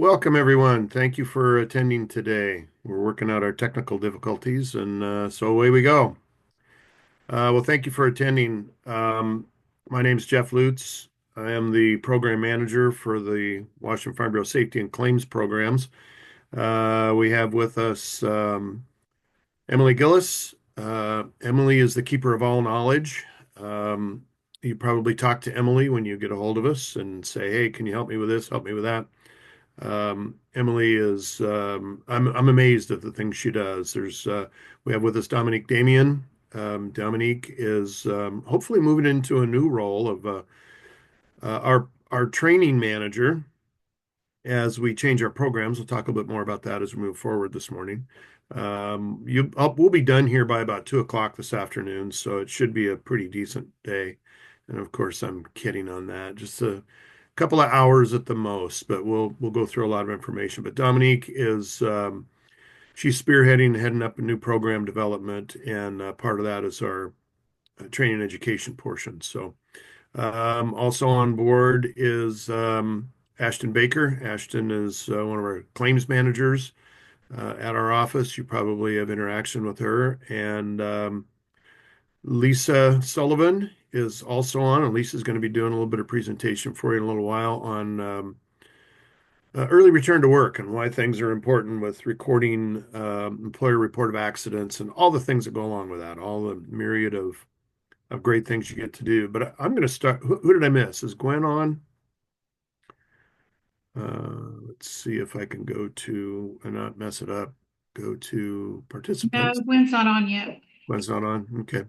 Welcome, everyone. Thank you for attending today. We're working out our technical difficulties, and so away we go. Well, thank you for attending. My name is Jeff Lutz. I am the program manager for the Washington Farm Bureau Safety and Claims programs. We have with us Emily Gillis. Emily is the keeper of all knowledge. Um, you probably talk to Emily when you get a hold of us and say, "Hey, can you help me with this? Help me with that." Emily is I'm amazed at the things she does. We have with us Dominique Damien. Dominique is hopefully moving into a new role of our training manager as we change our programs. We'll talk a bit more about that as we move forward this morning. We'll be done here by about 2 o'clock this afternoon, so it should be a pretty decent day. And of course, I'm kidding on that. Just a couple of hours at the most, but we'll go through a lot of information. But Dominique is she's spearheading, heading up a new program development, and part of that is our training and education portion. So also on board is Ashton Baker. Ashton is one of our claims managers at our office. You probably have interaction with her. And Lisa Sullivan is also on, and Lisa's going to be doing a little bit of presentation for you in a little while on early return to work and why things are important with recording employer report of accidents and all the things that go along with that, all the myriad of great things you get to do. But I'm going to start. Who did I miss? Is Gwen on? Let's see if I can go to and not mess it up. Go to No, participants. Gwen's not on yet. Gwen's not on. Okay.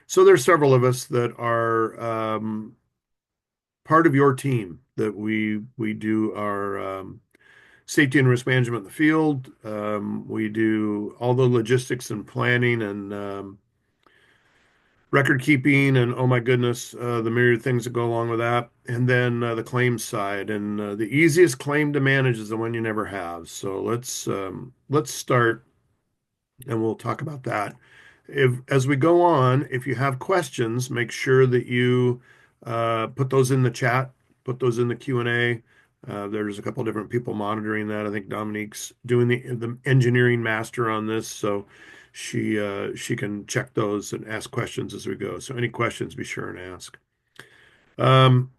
So there's several of us that are part of your team that we do our safety and risk management in the field. We do all the logistics and planning and record keeping, and oh my goodness, the myriad things that go along with that. And then the claims side. And the easiest claim to manage is the one you never have. So let's start, and we'll talk about that. If as we go on, if you have questions, make sure that you put those in the chat, put those in the Q&A. There's a couple different people monitoring that. I think Dominique's doing the engineering master on this, so she can check those and ask questions as we go. So any questions, be sure and ask.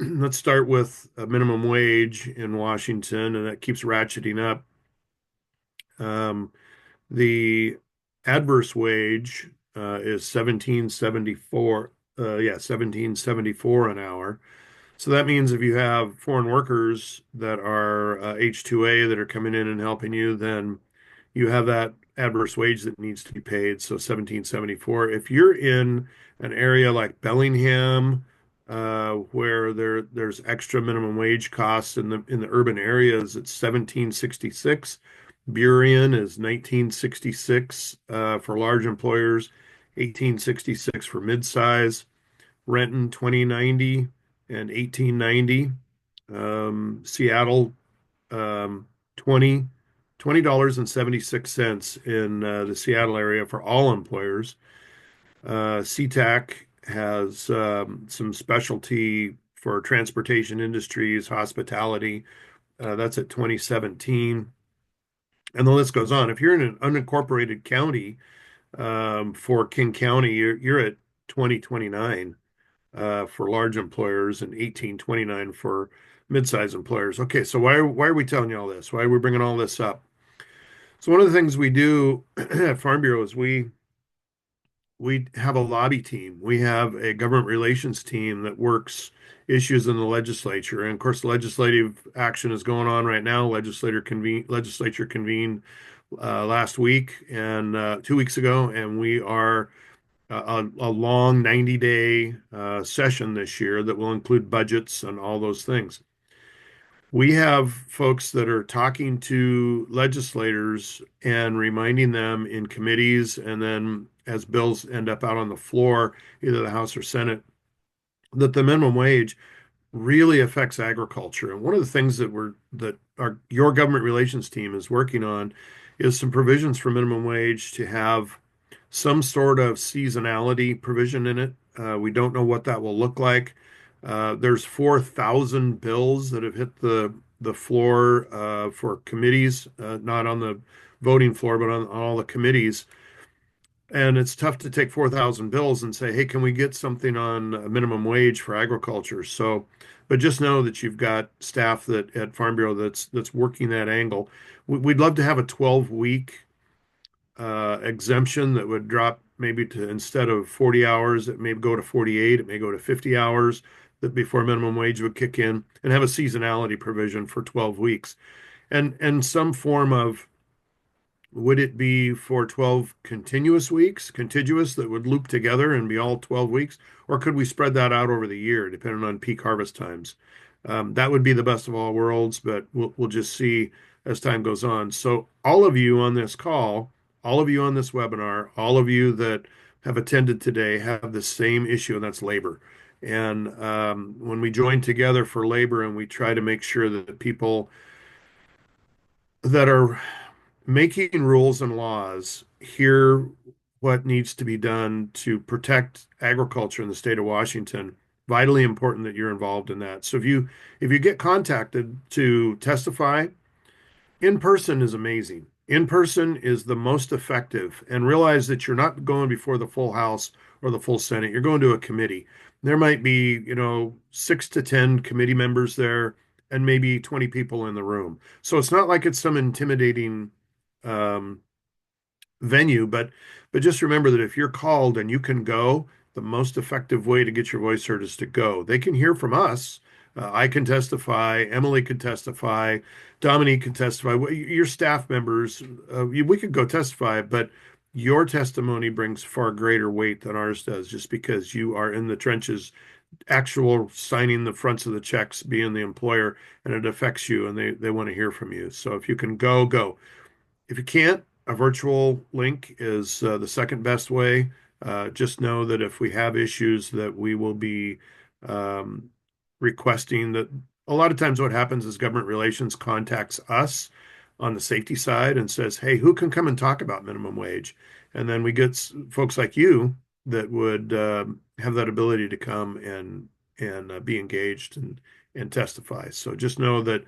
Let's start with a minimum wage in Washington, and that keeps ratcheting up. Um, the adverse wage is 1774. Yeah, 1774 an hour. So that means if you have foreign workers that are H-2A that are coming in and helping you, then you have that adverse wage that needs to be paid. So 1774. If you're in an area like Bellingham, where there's extra minimum wage costs in the urban areas, it's 1766. Burien is 1966 for large employers, 1866 for midsize. Renton 2090 and 1890. Seattle, um, 20 $20.76 in the Seattle area for all employers. SeaTac has some specialty for transportation industries, hospitality. That's at 2017. And the list goes on. If you're in an unincorporated county for King County, you're at 2029 for large employers and 1829 for mid-sized employers. Okay, so why are we telling you all this? Why are we bringing all this up? So one of the things we do at Farm Bureau is we have a lobby team. We have a government relations team that works issues in the legislature. And of course, legislative action is going on right now. Legislature convened last week and 2 weeks ago, and we are a long 90-day session this year that will include budgets and all those things. We have folks that are talking to legislators and reminding them in committees, and then as bills end up out on the floor, either the House or Senate, that the minimum wage really affects agriculture. And one of the things that your government relations team is working on is some provisions for minimum wage to have some sort of seasonality provision in it. We don't know what that will look like. There's 4,000 bills that have hit the floor for committees, not on the voting floor, but on all the committees. And it's tough to take 4,000 bills and say, hey, can we get something on a minimum wage for agriculture? So, but just know that you've got staff that at Farm Bureau that's working that angle. We'd love to have a 12-week exemption that would drop maybe to instead of 40 hours, it may go to 48, it may go to 50 hours that before minimum wage would kick in, and have a seasonality provision for 12 weeks. And some form of, would it be for 12 continuous weeks, contiguous that would loop together and be all 12 weeks? Or could we spread that out over the year, depending on peak harvest times? That would be the best of all worlds, but we'll just see as time goes on. So, all of you on this call, all of you on this webinar, all of you that have attended today have the same issue, and that's labor. And when we join together for labor and we try to make sure that the people that are making rules and laws hear what needs to be done to protect agriculture in the state of Washington. Vitally important that you're involved in that. So if you get contacted to testify, in person is amazing. In person is the most effective. And realize that you're not going before the full House or the full Senate. You're going to a committee. There might be, 6 to 10 committee members there and maybe 20 people in the room. So it's not like it's some intimidating um, venue, but just remember that if you're called and you can go, the most effective way to get your voice heard is to go. They can hear from us. I can testify. Emily can testify. Dominique can testify. Your staff members, we could go testify, but your testimony brings far greater weight than ours does, just because you are in the trenches, actual signing the fronts of the checks, being the employer, and it affects you, and they want to hear from you. So if you can go, go. If you can't, a virtual link is the second best way. Just know that if we have issues, that we will be um, requesting that. A lot of times, what happens is government relations contacts us on the safety side and says, "Hey, who can come and talk about minimum wage?" And then we get folks like you that would have that ability to come and be engaged and testify. So just know that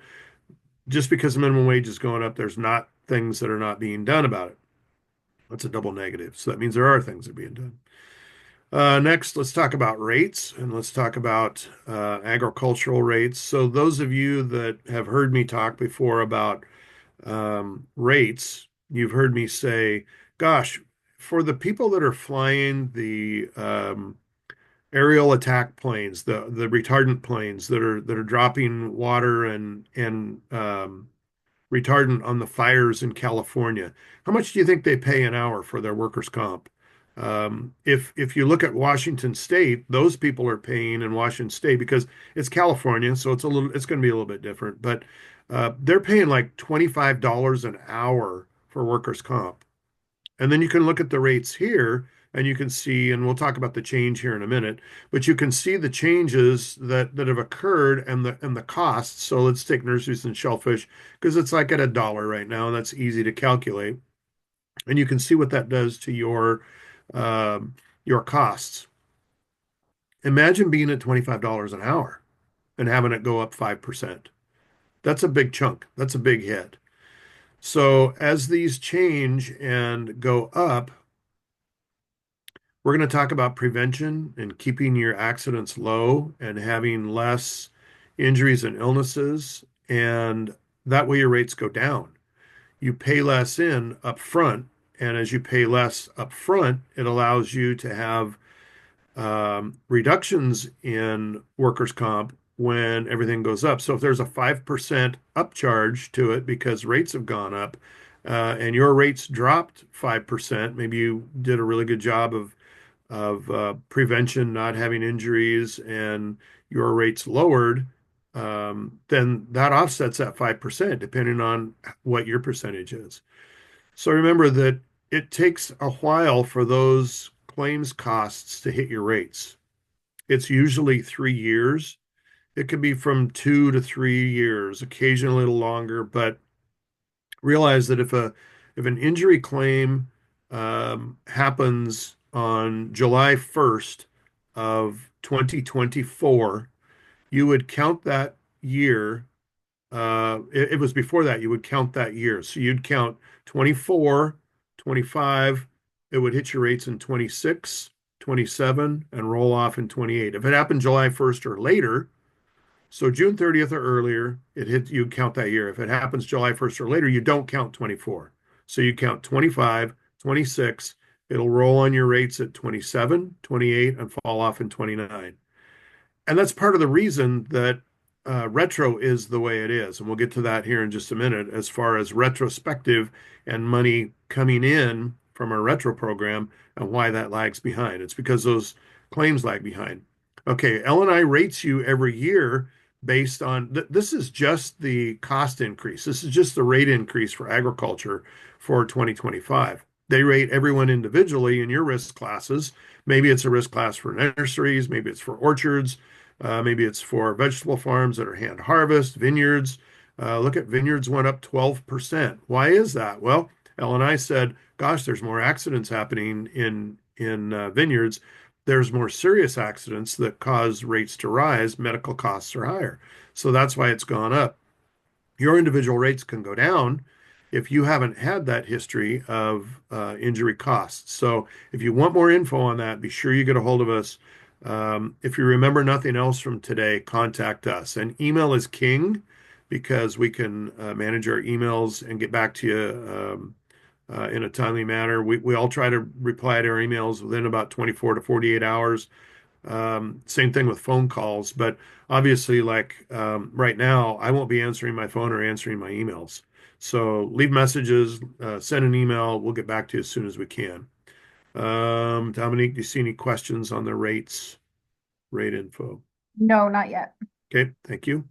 just because the minimum wage is going up, there's not things that are not being done about it. That's a double negative. So that means there are things that are being done. Next, let's talk about rates and let's talk about agricultural rates. So, those of you that have heard me talk before about rates, you've heard me say, gosh, for the people that are flying the aerial attack planes, the retardant planes that are dropping water and retardant on the fires in California. How much do you think they pay an hour for their workers' comp? If you look at Washington State, those people are paying in Washington State because it's California, so it's going to be a little bit different. But they're paying like $25 an hour for workers' comp. And then you can look at the rates here and you can see, and we'll talk about the change here in a minute, but you can see the changes that have occurred and the costs. So let's take nurseries and shellfish because it's like at $1 right now, and that's easy to calculate. And you can see what that does to your costs. Imagine being at $25 an hour and having it go up 5%. That's a big chunk. That's a big hit. So as these change and go up, we're going to talk about prevention and keeping your accidents low and having less injuries and illnesses. And that way your rates go down. You pay less in up front. And as you pay less up front, it allows you to have reductions in workers' comp when everything goes up. So if there's a 5% upcharge to it because rates have gone up, and your rates dropped 5%, maybe you did a really good job of prevention, not having injuries, and your rates lowered, then that offsets that 5%, depending on what your percentage is. So remember that it takes a while for those claims costs to hit your rates. It's usually 3 years. It could be from 2 to 3 years, occasionally a little longer, but realize that if an injury claim happens on July 1st of 2024, you would count that year it was before that, you would count that year. So you'd count 24, 25, it would hit your rates in 26, 27, and roll off in 28. If it happened July 1st or later, so June 30th or earlier, you count that year. If it happens July 1st or later, you don't count 24. So you count 25, 26, it'll roll on your rates at 27, 28, and fall off in 29. And that's part of the reason that retro is the way it is. And we'll get to that here in just a minute as far as retrospective and money coming in from our retro program and why that lags behind. It's because those claims lag behind. Okay, L&I rates you every year based on this is just the cost increase. This is just the rate increase for agriculture for 2025. They rate everyone individually in your risk classes. Maybe it's a risk class for nurseries, maybe it's for orchards, maybe it's for vegetable farms that are hand harvest, vineyards. Look at vineyards went up 12%. Why is that? Well, L&I said, gosh, there's more accidents happening in vineyards. There's more serious accidents that cause rates to rise. Medical costs are higher. So that's why it's gone up. Your individual rates can go down if you haven't had that history of injury costs. So if you want more info on that, be sure you get a hold of us. If you remember nothing else from today, contact us. And email is king because we can manage our emails and get back to you in a timely manner. We all try to reply to our emails within about 24 to 48 hours. Same thing with phone calls, but obviously, like right now, I won't be answering my phone or answering my emails. So leave messages, send an email. We'll get back to you as soon as we can. Dominique, do you see any questions on the rate info? No, not yet. Okay, thank you.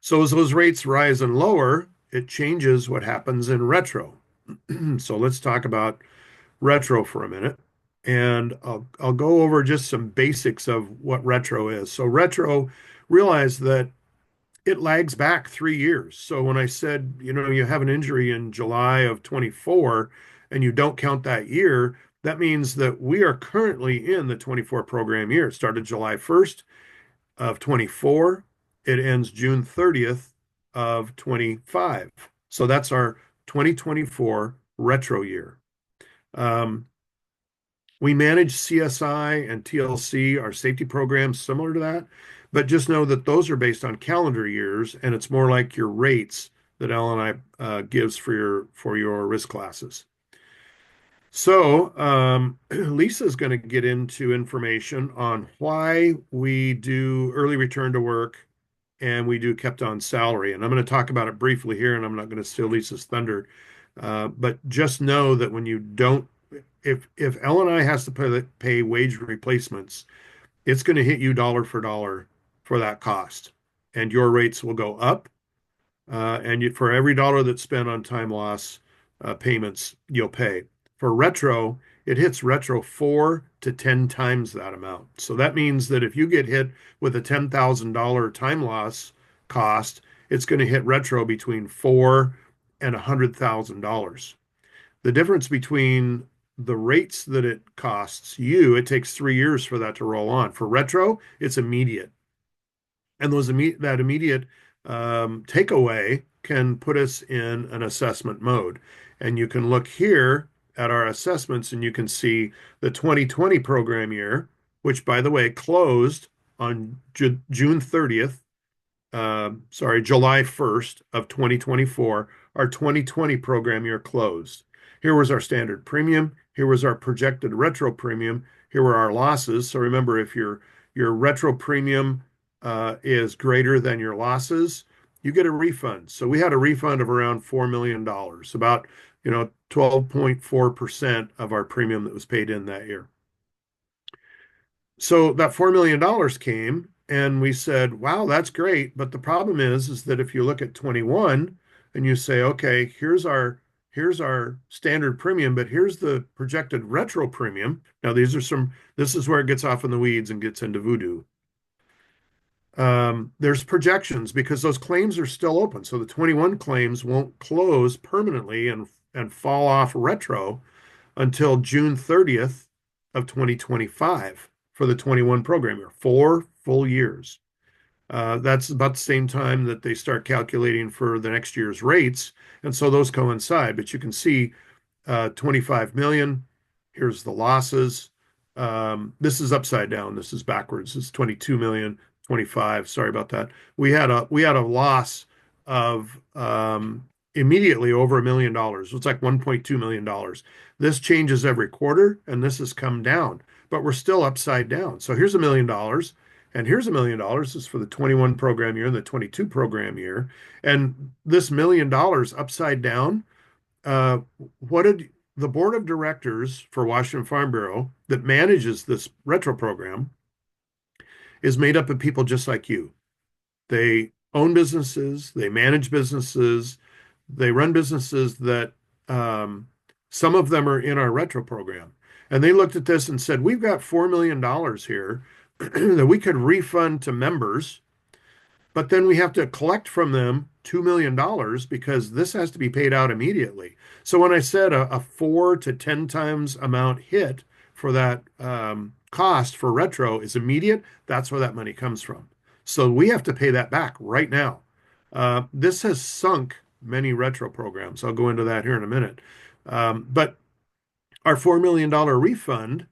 So as those rates rise and lower, it changes what happens in retro. So let's talk about retro for a minute. And I'll go over just some basics of what retro is. So retro, realize that it lags back 3 years. So when I said, you have an injury in July of 24 and you don't count that year, that means that we are currently in the 24 program year. It started July 1st of 24. It ends June 30th of 25. So that's our 2024 retro year. Um, we manage CSI and TLC, our safety programs similar to that, but just know that those are based on calendar years, and it's more like your rates that L&I gives for your risk classes. So Lisa is going to get into information on why we do early return to work and we do kept on salary. And I'm going to talk about it briefly here, and I'm not going to steal Lisa's thunder. But just know that when you don't, if L&I has to pay wage replacements, it's going to hit you dollar for dollar for that cost, and your rates will go up. For every dollar that's spent on time loss payments, you'll pay. For retro, it hits retro 4 to 10 times that amount. So that means that if you get hit with a $10,000 time loss cost, it's going to hit retro between $4 and $100,000. The difference between the rates that it costs you, it takes 3 years for that to roll on. For retro, it's immediate. And that immediate takeaway can put us in an assessment mode. And you can look here at our assessments and you can see the 2020 program year, which by the way closed on June 30th, July 1st of 2024, our 2020 program year closed. Here was our standard premium. Here was our projected retro premium. Here were our losses. So remember, if your retro premium is greater than your losses, you get a refund. So we had a refund of around $4 million, about 12.4% of our premium that was paid in that year. So that $4 million came and we said, wow, that's great. But the problem is that if you look at 21 and you say, okay, here's our standard premium, but here's the projected retro premium. Now this is where it gets off in the weeds and gets into voodoo. There's projections because those claims are still open. So the 21 claims won't close permanently and fall off retro until June 30th of 2025 for the 21 program year, 4 full years. That's about the same time that they start calculating for the next year's rates. And so those coincide. But you can see 25 million. Here's the losses. This is upside down. This is backwards. This is 22 million, 25. Sorry about that. We had a loss of immediately over $1 million. It's like $1.2 million. This changes every quarter, and this has come down, but we're still upside down. So here's $1 million, and here's $1 million. This is for the 21 program year and the 22 program year. And this $1 million upside down, uh, what did the board of directors for Washington Farm Bureau that manages this retro program is made up of people just like you. They own businesses, they manage businesses, they run businesses that um, some of them are in our retro program. And they looked at this and said, we've got $4 million here that we could refund to members, but then we have to collect from them $2 million because this has to be paid out immediately. So when I said a 4 to 10 times amount hit for that cost for retro is immediate, that's where that money comes from. So we have to pay that back right now. This has sunk many retro programs. I'll go into that here in a minute. But our $4 million refund,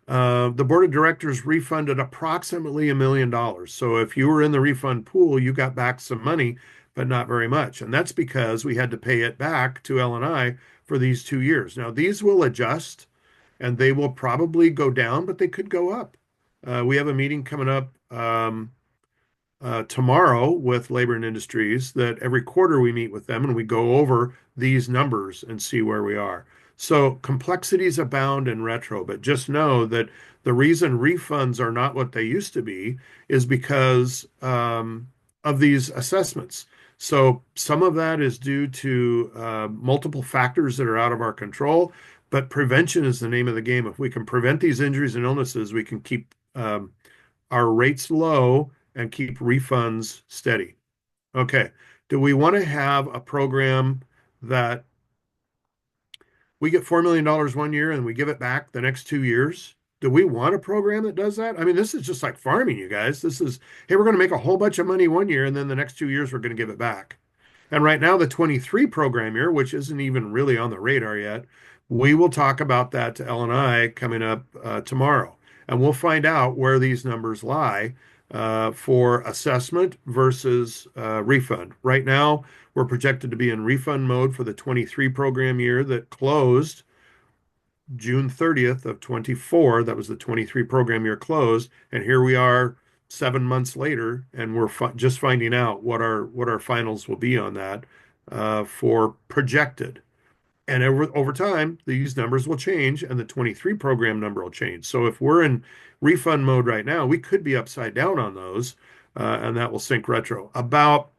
the board of directors refunded approximately $1 million. So if you were in the refund pool, you got back some money, but not very much. And that's because we had to pay it back to L&I for these 2 years. Now, these will adjust and they will probably go down, but they could go up. We have a meeting coming up tomorrow with Labor and Industries that every quarter we meet with them and we go over these numbers and see where we are. So complexities abound in retro, but just know that the reason refunds are not what they used to be is because of these assessments. So some of that is due to multiple factors that are out of our control, but prevention is the name of the game. If we can prevent these injuries and illnesses, we can keep our rates low and keep refunds steady. Okay. Do we want to have a program that we get $4 million 1 year and we give it back the next 2 years? Do we want a program that does that? I mean, this is just like farming, you guys. This is, hey, we're going to make a whole bunch of money 1 year and then the next 2 years we're going to give it back. And right now, the 23 program year, which isn't even really on the radar yet, we will talk about that to L&I coming up tomorrow. And we'll find out where these numbers lie for assessment versus refund. Right now, we're projected to be in refund mode for the 23 program year that closed June 30th of 24. That was the 23 program year closed. And here we are 7 months later, and we're just finding out what our finals will be on that for projected. And over time, these numbers will change, and the 23 program number will change. So if we're in refund mode right now, we could be upside down on those, and that will sink retro. About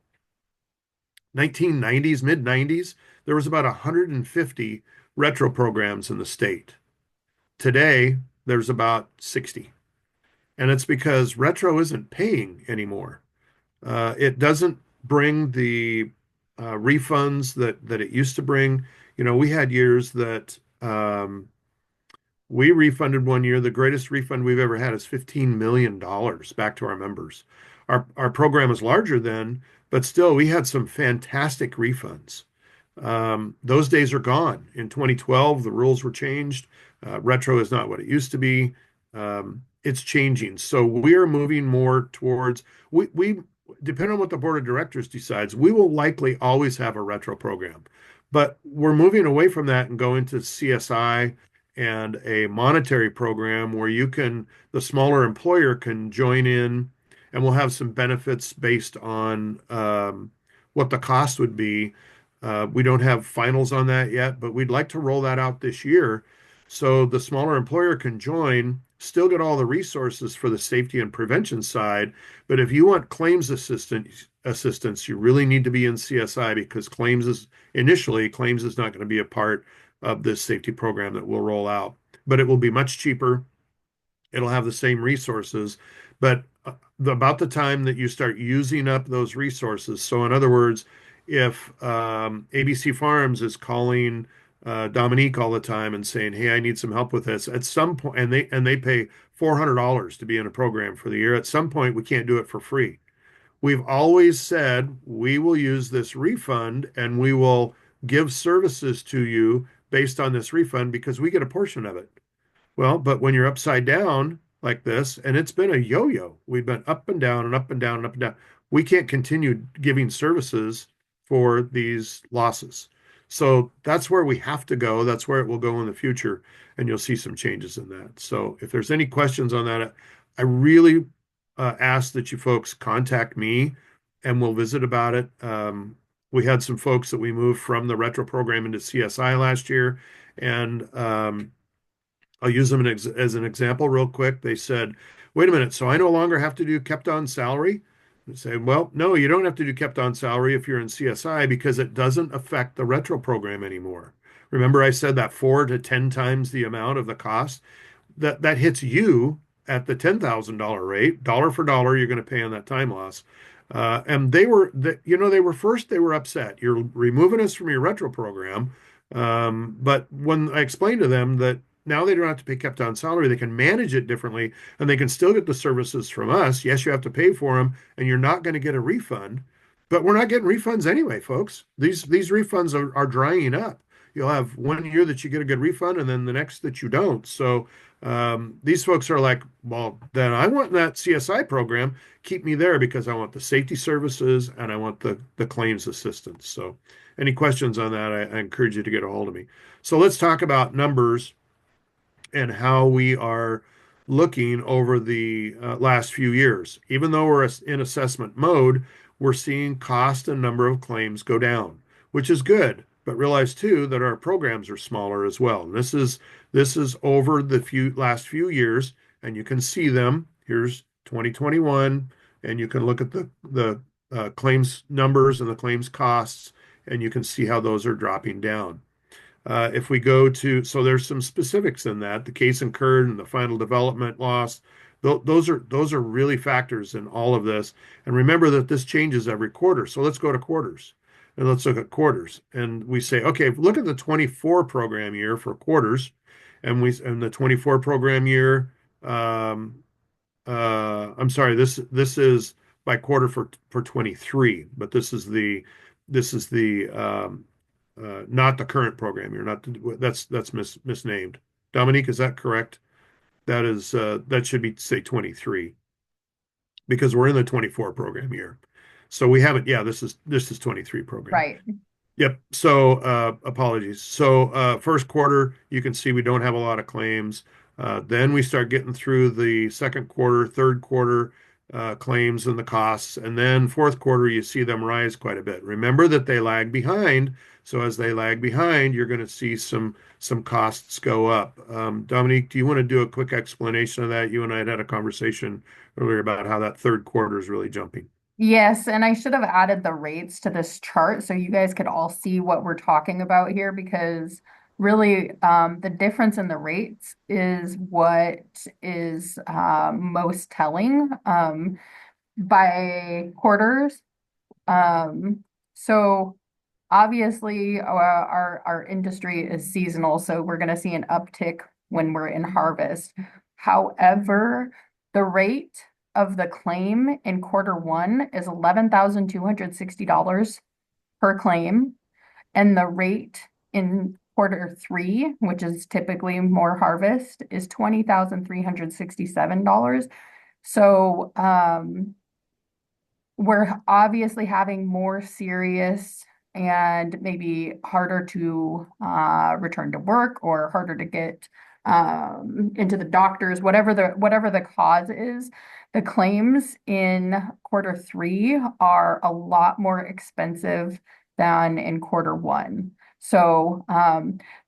1990s, mid 90s, there was about 150 retro programs in the state. Today, there's about 60. And it's because retro isn't paying anymore. It doesn't bring the refunds that it used to bring. You know, we had years that we refunded 1 year. The greatest refund we've ever had is $15 million back to our members. Our program is larger then, but still, we had some fantastic refunds. Those days are gone. In 2012, the rules were changed. Retro is not what it used to be. It's changing. So we're moving more towards we depending on what the board of directors decides, we will likely always have a retro program. But we're moving away from that and going to CSI and a monetary program where the smaller employer can join in and we'll have some benefits based on what the cost would be. We don't have finals on that yet, but we'd like to roll that out this year so the smaller employer can join, still get all the resources for the safety and prevention side. But if you want assistance, you really need to be in CSI because claims is not going to be a part of this safety program that we'll roll out. But it will be much cheaper. It'll have the same resources, but about the time that you start using up those resources. So in other words, if ABC Farms is calling Dominique all the time and saying, "Hey, I need some help with this," at some point, and they pay $400 to be in a program for the year. At some point, we can't do it for free. we've always said we will use this refund and we will give services to you based on this refund because we get a portion of it. Well, but when you're upside down like this, and it's been a yo-yo, we've been up and down and up and down and up and down. We can't continue giving services for these losses. So that's where we have to go. That's where it will go in the future, and you'll see some changes in that. So if there's any questions on that, I really ask that you folks contact me, and we'll visit about it. We had some folks that we moved from the retro program into CSI last year, and I'll use them as an example real quick. They said, wait a minute, so I no longer have to do kept on salary? I say, well, no, you don't have to do kept on salary if you're in CSI because it doesn't affect the retro program anymore. Remember, I said that 4 to 10 times the amount of the cost? That hits you at the $10,000 rate, dollar for dollar, you're going to pay on that time loss. And they were first, they were upset. You're removing us from your retro program. But when I explained to them that now they don't have to pay kept on salary, they can manage it differently and they can still get the services from us. Yes, you have to pay for them and you're not going to get a refund, but we're not getting refunds anyway, folks. These refunds are drying up. You'll have 1 year that you get a good refund and then the next that you don't. So these folks are like, well, then I want that CSI program. Keep me there because I want the safety services and I want the claims assistance. So, any questions on that, I encourage you to get a hold of me. So, let's talk about numbers and how we are looking over the last few years. Even though we're in assessment mode, we're seeing cost and number of claims go down, which is good. But realize too that our programs are smaller as well. And this is over the last few years, and you can see them. Here's 2021, and you can look at the claims numbers and the claims costs, and you can see how those are dropping down. If we go to, so there's some specifics in that, the case incurred and the final development loss. Those are really factors in all of this. And remember that this changes every quarter. So let's go to quarters and let's look at quarters. And we say, okay, look at the 24 program year for quarters, and the 24 program year. I'm sorry, this is by quarter for 23, but this is the not the current program. You're not that's misnamed. Dominique, is that correct? That should be say 23 because we're in the 24 program year. So we haven't, yeah, this is 23 program. Right. Yep. So apologies. So first quarter, you can see we don't have a lot of claims. Then we start getting through the second quarter, third quarter claims and the costs. And then fourth quarter, you see them rise quite a bit. Remember that they lag behind. So as they lag behind, you're going to see some costs go up. Dominique, do you want to do a quick explanation of that? You and I had a conversation earlier about how that third quarter is really jumping. Yes, and I should have added the rates to this chart so you guys could all see what we're talking about here because really the difference in the rates is what is most telling by quarters. Um, so obviously our industry is seasonal, so we're going to see an uptick when we're in harvest. However, the rate of the claim in quarter one is $11,260 per claim, and the rate in quarter three, which is typically more harvest, is $20,367. So we're obviously having more serious and maybe harder to return to work or harder to get into the doctors, whatever the cause is. The claims in quarter three are a lot more expensive than in quarter one. So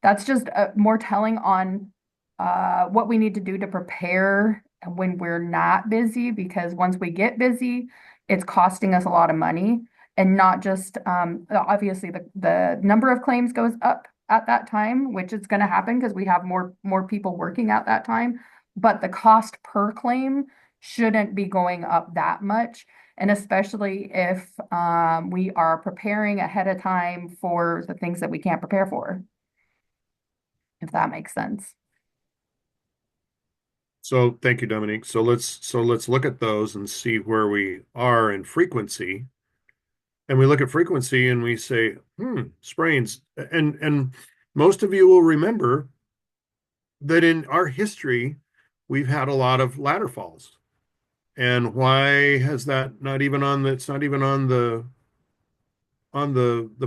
that's just more telling on what we need to do to prepare when we're not busy, because once we get busy, it's costing us a lot of money. And not just obviously the number of claims goes up at that time, which is going to happen because we have more people working at that time, but the cost per claim shouldn't be going up that much. And especially if we are preparing ahead of time for the things that we can't prepare for, if that makes sense. So thank you, Dominique. So let's look at those and see where we are in frequency. And we look at frequency and we say, sprains. And most of you will remember that in our history, we've had a lot of ladder falls. And why has that not even on the, it's not even on the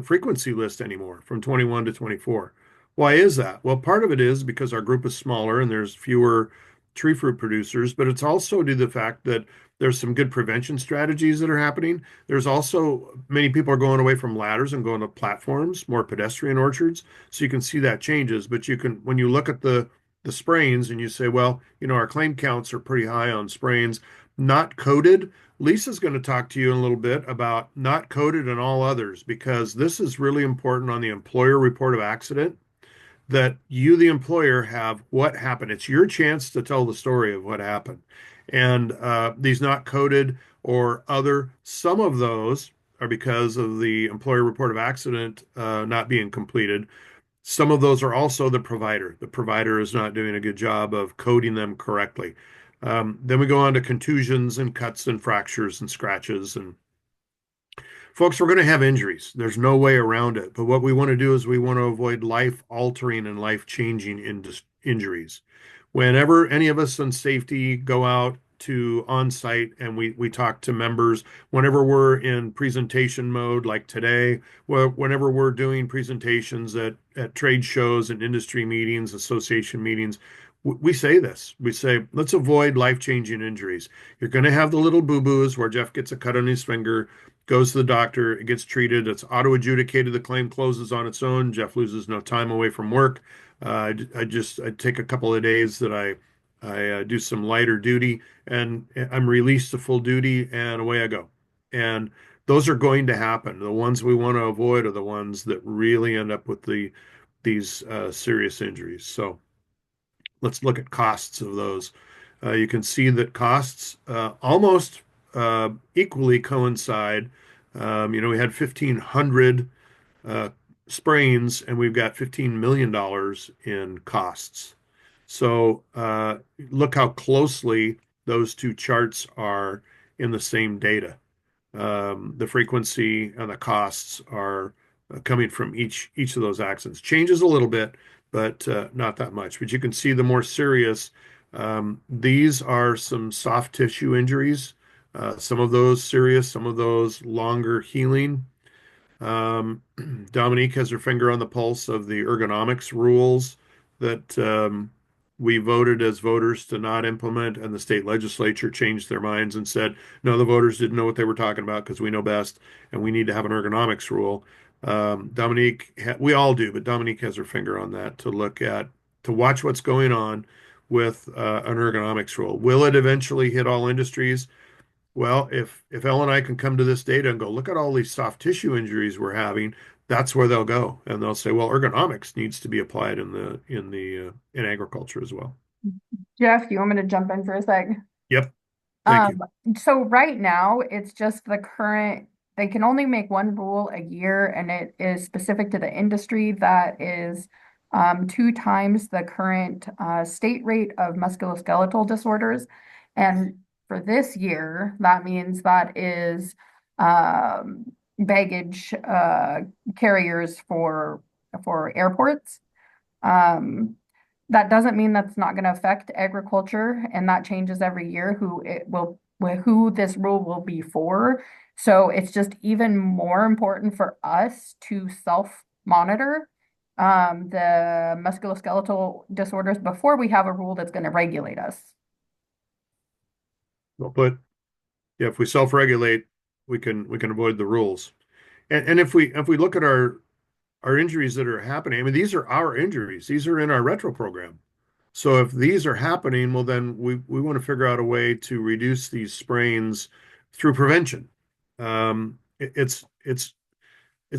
frequency list anymore from 21 to 24. Why is that? Well, part of it is because our group is smaller and there's fewer tree fruit producers, but it's also due to the fact that there's some good prevention strategies that are happening. There's also many people are going away from ladders and going to platforms, more pedestrian orchards. So you can see that changes, but you can when you look at the sprains and you say, well, our claim counts are pretty high on sprains, not coded. Lisa's going to talk to you in a little bit about not coded and all others because this is really important on the employer report of accident that you, the employer, have what happened. It's your chance to tell the story of what happened. And these not coded or other, some of those are because of the employer report of accident not being completed. Some of those are also the provider. The provider is not doing a good job of coding them correctly. Then we go on to contusions and cuts and fractures and scratches. And folks, we're going to have injuries. There's no way around it. But what we want to do is we want to avoid life altering and life changing injuries. Whenever any of us on safety go out to on site and we talk to members, whenever we're in presentation mode like today, whenever we're doing presentations at trade shows and industry meetings, association meetings, we say this. We say, let's avoid life-changing injuries. You're going to have the little boo-boos where Jeff gets a cut on his finger, goes to the doctor, it gets treated, it's auto adjudicated, the claim closes on its own. Jeff loses no time away from work. I take a couple of days that I do some lighter duty and I'm released to full duty and away I go. And those are going to happen. The ones we want to avoid are the ones that really end up with these serious injuries. So let's look at costs of those. You can see that costs almost equally coincide. We had 1,500 uh, sprains, and we've got $15 million in costs. So look how closely those two charts are in the same data. The frequency and the costs are coming from each of those accidents. Changes a little bit, but not that much. But you can see the more serious. These are some soft tissue injuries. Some of those serious, some of those longer healing. Um, Dominique has her finger on the pulse of the ergonomics rules that we voted as voters to not implement, and the state legislature changed their minds and said, no, the voters didn't know what they were talking about because we know best, and we need to have an ergonomics rule. We all do, but Dominique has her finger on that to watch what's going on with an ergonomics rule. Will it eventually hit all industries? Well, if Elle and I can come to this data and go, look at all these soft tissue injuries we're having, that's where they'll go, and they'll say, well, ergonomics needs to be applied in agriculture as well. Jeff, do you want me to jump in for a sec? Yep, thank Um, you. so right now it's just the current, they can only make one rule a year and it is specific to the industry that is two times the current state rate of musculoskeletal disorders. And for this year, that means that is baggage carriers for airports. Um, that doesn't mean that's not going to affect agriculture, and that changes every year who this rule will be for. So it's just even more important for us to self-monitor the musculoskeletal disorders before we have a rule that's going to regulate us. But yeah, if we self-regulate, we can avoid the rules. And if we look at our injuries that are happening, I mean, these are our injuries. These are in our retro program. So if these are happening, well, then we want to figure out a way to reduce these sprains through prevention. It's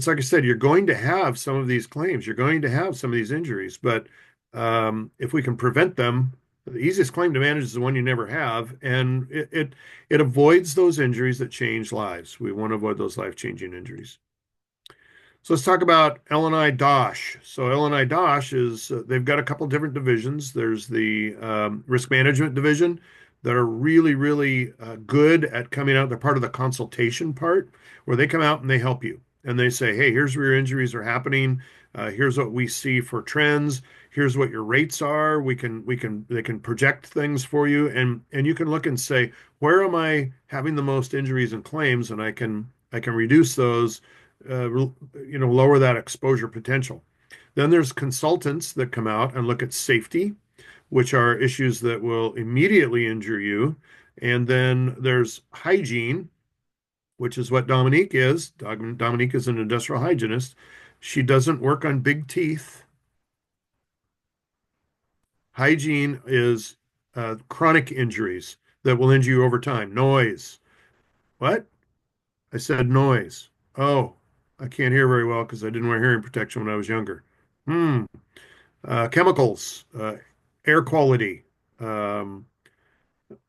like I said, you're going to have some of these claims, you're going to have some of these injuries, but if we can prevent them, the easiest claim to manage is the one you never have, and it avoids those injuries that change lives. We want to avoid those life-changing injuries. So let's talk about L&I Dosh. So L&I Dosh is they've got a couple different divisions. There's the risk management division that are really, really good at coming out. They're part of the consultation part where they come out and they help you and they say, "Hey, here's where your injuries are happening. Here's what we see for trends. Here's what your rates are. We can they can project things for you and you can look and say, where am I having the most injuries and claims, and I can reduce those." Lower that exposure potential. Then there's consultants that come out and look at safety, which are issues that will immediately injure you. And then there's hygiene, which is what Dominique is. Dominique is an industrial hygienist. She doesn't work on big teeth. Hygiene is chronic injuries that will injure you over time. Noise. What? I said noise. Oh, I can't hear very well because I didn't wear hearing protection when I was younger. Hmm. Chemicals, air quality, um,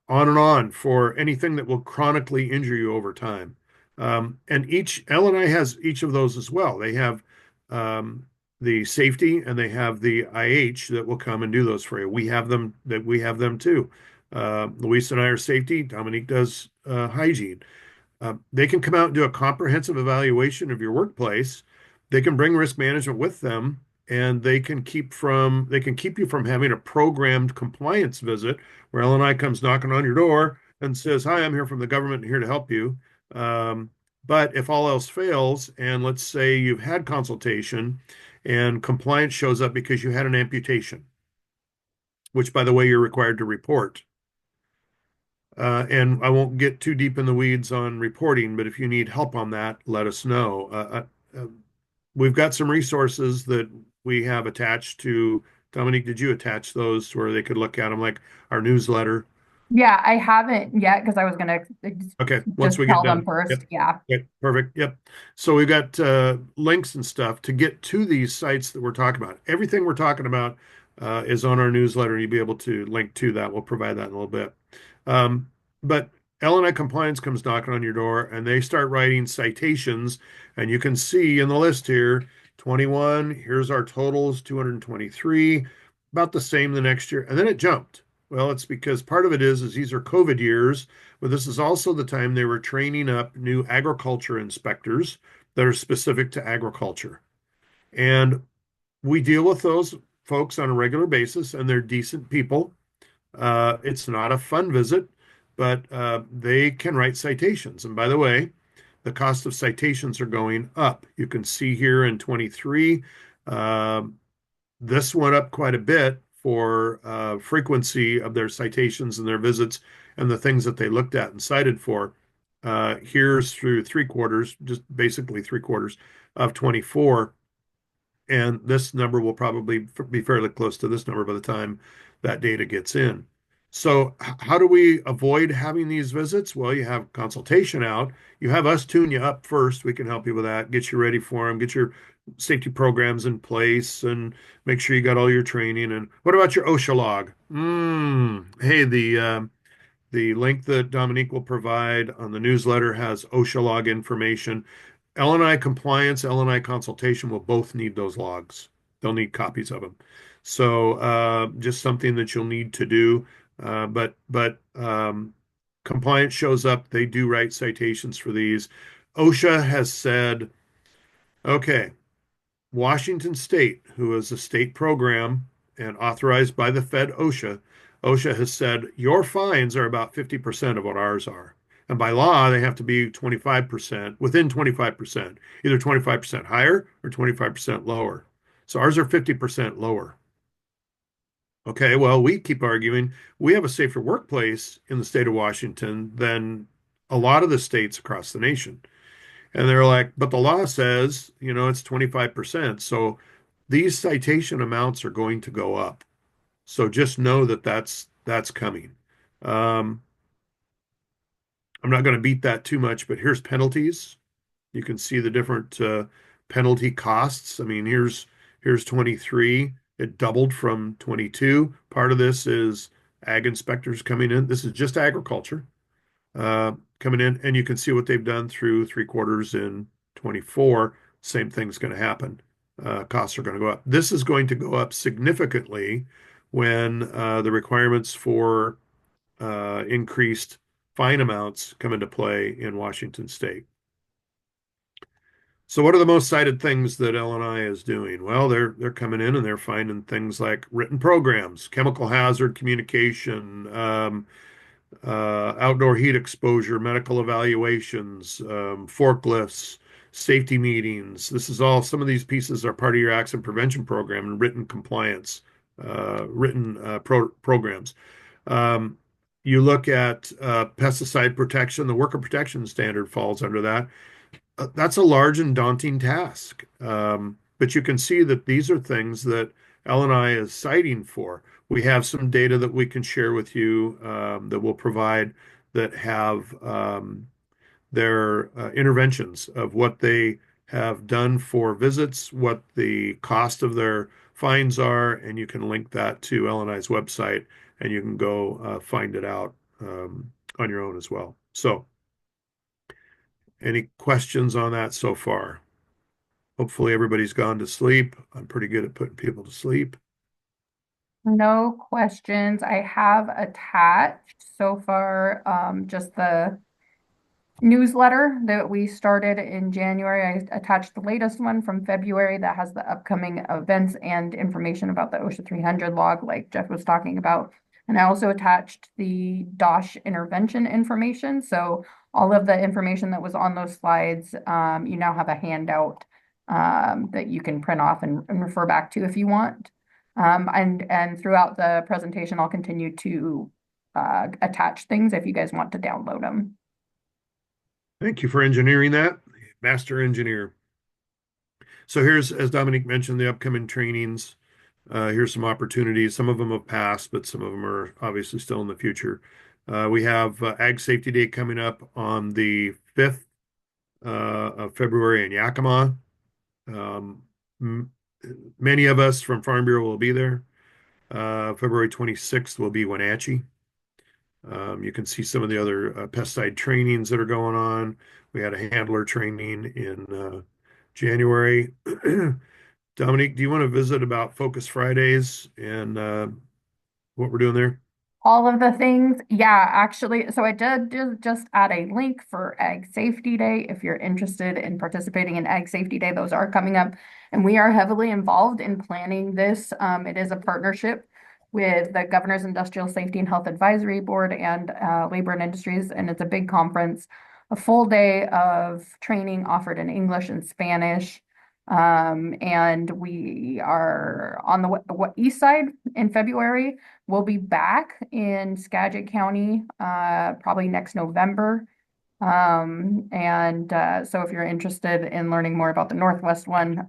on and on for anything that will chronically injure you over time. And each L&I has each of those as well. They have the safety and they have the IH that will come and do those for you. We have them too. Luis and I are safety. Dominique does hygiene. They can come out and do a comprehensive evaluation of your workplace. They can bring risk management with them, and they can keep you from having a programmed compliance visit where L&I comes knocking on your door and says, "Hi, I'm here from the government and here to help you." Um, but if all else fails, and let's say you've had consultation and compliance shows up because you had an amputation, which by the way, you're required to report. And I won't get too deep in the weeds on reporting, but if you need help on that, let us know. We've got some resources that we have attached to. Dominique, did you attach those where they could look at them, like our newsletter? Yeah, I haven't yet because I was gonna Okay, once just we get tell them done. first. Yep. Yeah. Okay, perfect. Yep. So we've got links and stuff to get to these sites that we're talking about. Everything we're talking about is on our newsletter. You'll be able to link to that. We'll provide that in a little bit. Um, but L&I Compliance comes knocking on your door and they start writing citations. And you can see in the list here, 21, here's our totals, 223, about the same the next year. And then it jumped. Well, it's because part of it is these are COVID years, but this is also the time they were training up new agriculture inspectors that are specific to agriculture. And we deal with those folks on a regular basis, and they're decent people. It's not a fun visit, but they can write citations. And by the way, the cost of citations are going up. You can see here in 23, uh, this went up quite a bit for frequency of their citations and their visits and the things that they looked at and cited for. Here's through 3 quarters, just basically 3 quarters of 24. And this number will probably be fairly close to this number by the time that data gets in. So, how do we avoid having these visits? Well, you have consultation out. You have us tune you up first. We can help you with that, get you ready for them, get your safety programs in place, and make sure you got all your training. And what about your OSHA log? Hey, the link that Dominique will provide on the newsletter has OSHA log information. L&I compliance, L&I consultation will both need those logs. They'll need copies of them. So just something that you'll need to do. But compliance shows up. They do write citations for these. OSHA has said, okay, Washington State, who is a state program and authorized by the Fed OSHA, OSHA has said your fines are about 50% of what ours are. And by law, they have to be 25%, within 25%, either 25% higher or 25% lower. So ours are 50% lower. Okay, well, we keep arguing we have a safer workplace in the state of Washington than a lot of the states across the nation. And they're like, but the law says, it's 25%. So these citation amounts are going to go up. So just know that that's coming. Um, I'm not going to beat that too much, but here's penalties. You can see the different penalty costs. I mean, here's 23. It doubled from 22. Part of this is ag inspectors coming in. This is just agriculture coming in, and you can see what they've done through 3 quarters in 24. same thing's going to happen. Costs are going to go up. This is going to go up significantly when the requirements for increased fine amounts come into play in Washington State. So what are the most cited things that LNI is doing? Well, they're coming in and they're finding things like written programs, chemical hazard communication, outdoor heat exposure, medical evaluations, forklifts, safety meetings. This is all, some of these pieces are part of your accident prevention program and written compliance, written programs. Um, you look at pesticide protection, the worker protection standard falls under that. That's a large and daunting task. But you can see that these are things that LNI is citing for. We have some data that we can share with you that we'll provide that have their interventions of what they have done for visits, what the cost of their fines are, and you can link that to LNI's website and you can go find it out on your own as well. So, any questions on that so far? Hopefully everybody's gone to sleep. I'm pretty good at putting people to sleep. No questions. I have attached so far just the newsletter that we started in January. I attached the latest one from February that has the upcoming events and information about the OSHA 300 log, like Jeff was talking about. And I also attached the DOSH intervention information. So all of the information that was on those slides, you now have a handout that you can print off and refer back to if you want. And throughout the presentation, I'll continue to attach things if you guys want to download them. Thank you for engineering that, master engineer. So here's, as Dominique mentioned, the upcoming trainings. Here's some opportunities. Some of them have passed, but some of them are obviously still in the future. We have Ag Safety Day coming up on the 5th of February in Yakima. Um, Many of us from Farm Bureau will be there. February 26th will be Wenatchee. You can see some of the other pesticide trainings that are going on. We had a handler training in January. Dominique, do you want to visit about Focus Fridays and what we're doing there? All of the things, yeah, actually. So I did just add a link for Ag Safety Day. If you're interested in participating in Ag Safety Day, those are coming up. And we are heavily involved in planning this. It is a partnership with the Governor's Industrial Safety and Health Advisory Board and Labor and Industries. And it's a big conference, a full day of training offered in English and Spanish. And we are on the east side in February. We'll be back in Skagit County probably next November. So if you're interested in learning more about the Northwest one,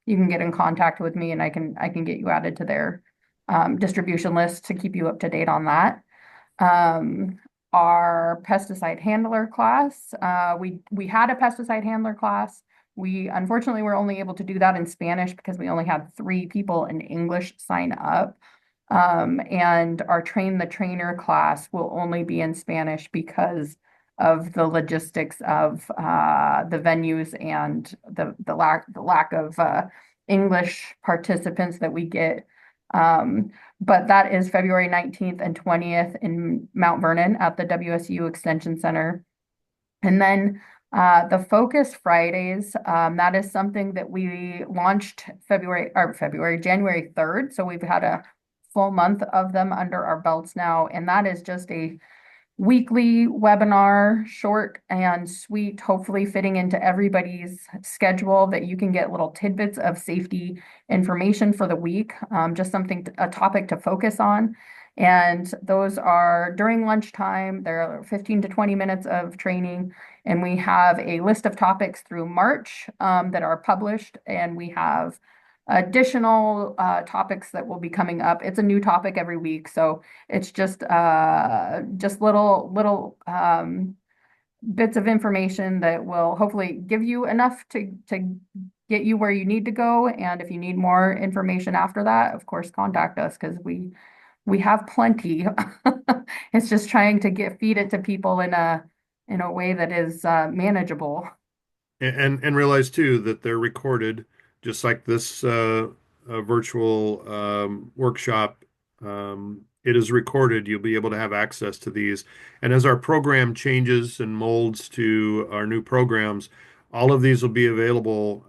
you can get in contact with me and I can get you added to their distribution list to keep you up to date on that. Um, our pesticide handler class, we had a pesticide handler class. We unfortunately were only able to do that in Spanish because we only had 3 people in English sign up. And our train the trainer class will only be in Spanish because of the logistics of the venues and the lack of English participants that we get. Um, but that is February 19th and 20th in Mount Vernon at the WSU Extension Center. And then the Focus Fridays, that is something that we launched January 3rd. So we've had a full month of them under our belts now. And that is just a weekly webinar, short and sweet, hopefully fitting into everybody's schedule that you can get little tidbits of safety information for the week, just a topic to focus on. And those are during lunchtime. There are 15 to 20 minutes of training, and we have a list of topics through March that are published, and we have additional topics that will be coming up. It's a new topic every week, so it's just little bits of information that will hopefully give you enough to get you where you need to go. And if you need more information after that, of course, contact us because we have plenty. It's just trying to feed it to people in a way that is manageable. And realize too that they're recorded, just like this virtual workshop. It is recorded. You'll be able to have access to these. And as our program changes and molds to our new programs, all of these will be available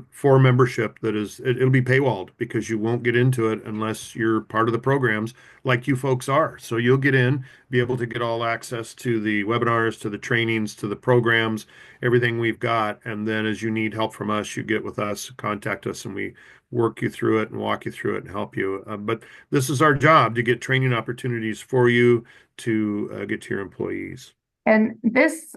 for membership. It'll be paywalled because you won't get into it unless you're part of the programs like you folks are. So you'll get in, be able to get all access to the webinars, to the trainings, to the programs, everything we've got. And then as you need help from us, you get with us, contact us, and we work you through it and walk you through it and help you. But this is our job to get training opportunities for you to get to your employees. And this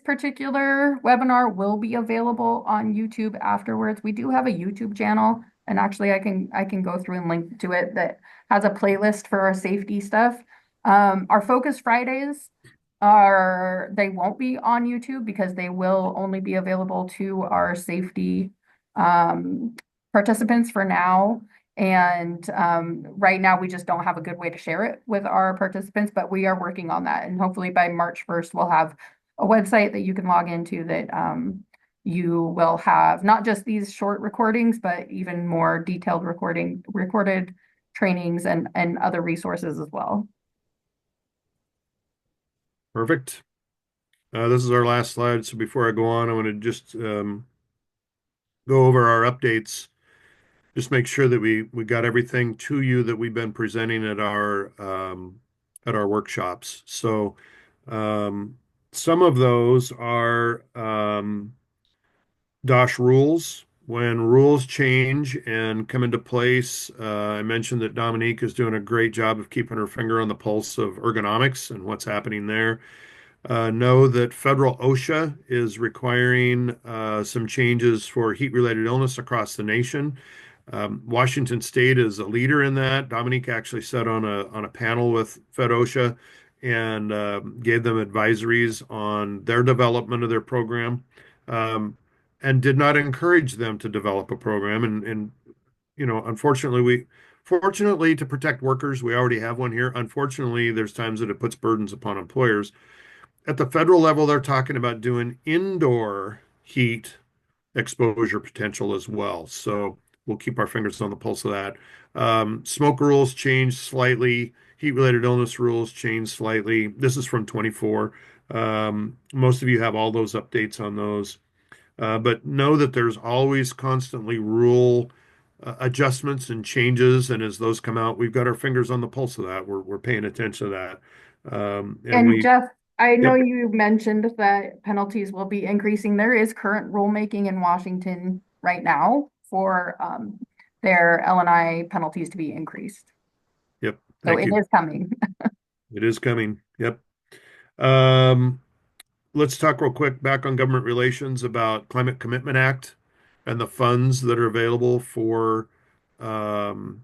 particular webinar will be available on YouTube afterwards. We do have a YouTube channel, and actually I can go through and link to it that has a playlist for our safety stuff. Our Focus Fridays they won't be on YouTube because they will only be available to our safety um, participants for now. And right now, we just don't have a good way to share it with our participants, but we are working on that. And hopefully by March 1st, we'll have a website that you can log into that you will have not just these short recordings, but even more detailed recorded trainings and other resources as well. Perfect. This is our last slide. So before I go on, I want to just go over our updates. Just make sure that we got everything to you that we've been presenting at our workshops. So some of those are DOSH rules. When rules change and come into place, I mentioned that Dominique is doing a great job of keeping her finger on the pulse of ergonomics and what's happening there. Know that federal OSHA is requiring some changes for heat-related illness across the nation. Washington State is a leader in that. Dominique actually sat on a panel with Fed OSHA and gave them advisories on their development of their program, and did not encourage them to develop a program. And fortunately to protect workers, we already have one here. Unfortunately, there's times that it puts burdens upon employers. At the federal level, they're talking about doing indoor heat exposure potential as well. So we'll keep our fingers on the pulse of that. Smoke rules changed slightly. Heat-related illness rules changed slightly. This is from 24. Most of you have all those updates on those. But know that there's always constantly rule adjustments and changes. And as those come out, we've got our fingers on the pulse of that. We're paying attention to that. And And we, Jeff, I know yep, you mentioned that penalties will be increasing. There is current rulemaking in Washington right now for their L&I penalties to be increased. yep. So Thank it you. is coming. It is coming. Yep. Um, let's talk real quick back on government relations about Climate Commitment Act and the funds that are available for um,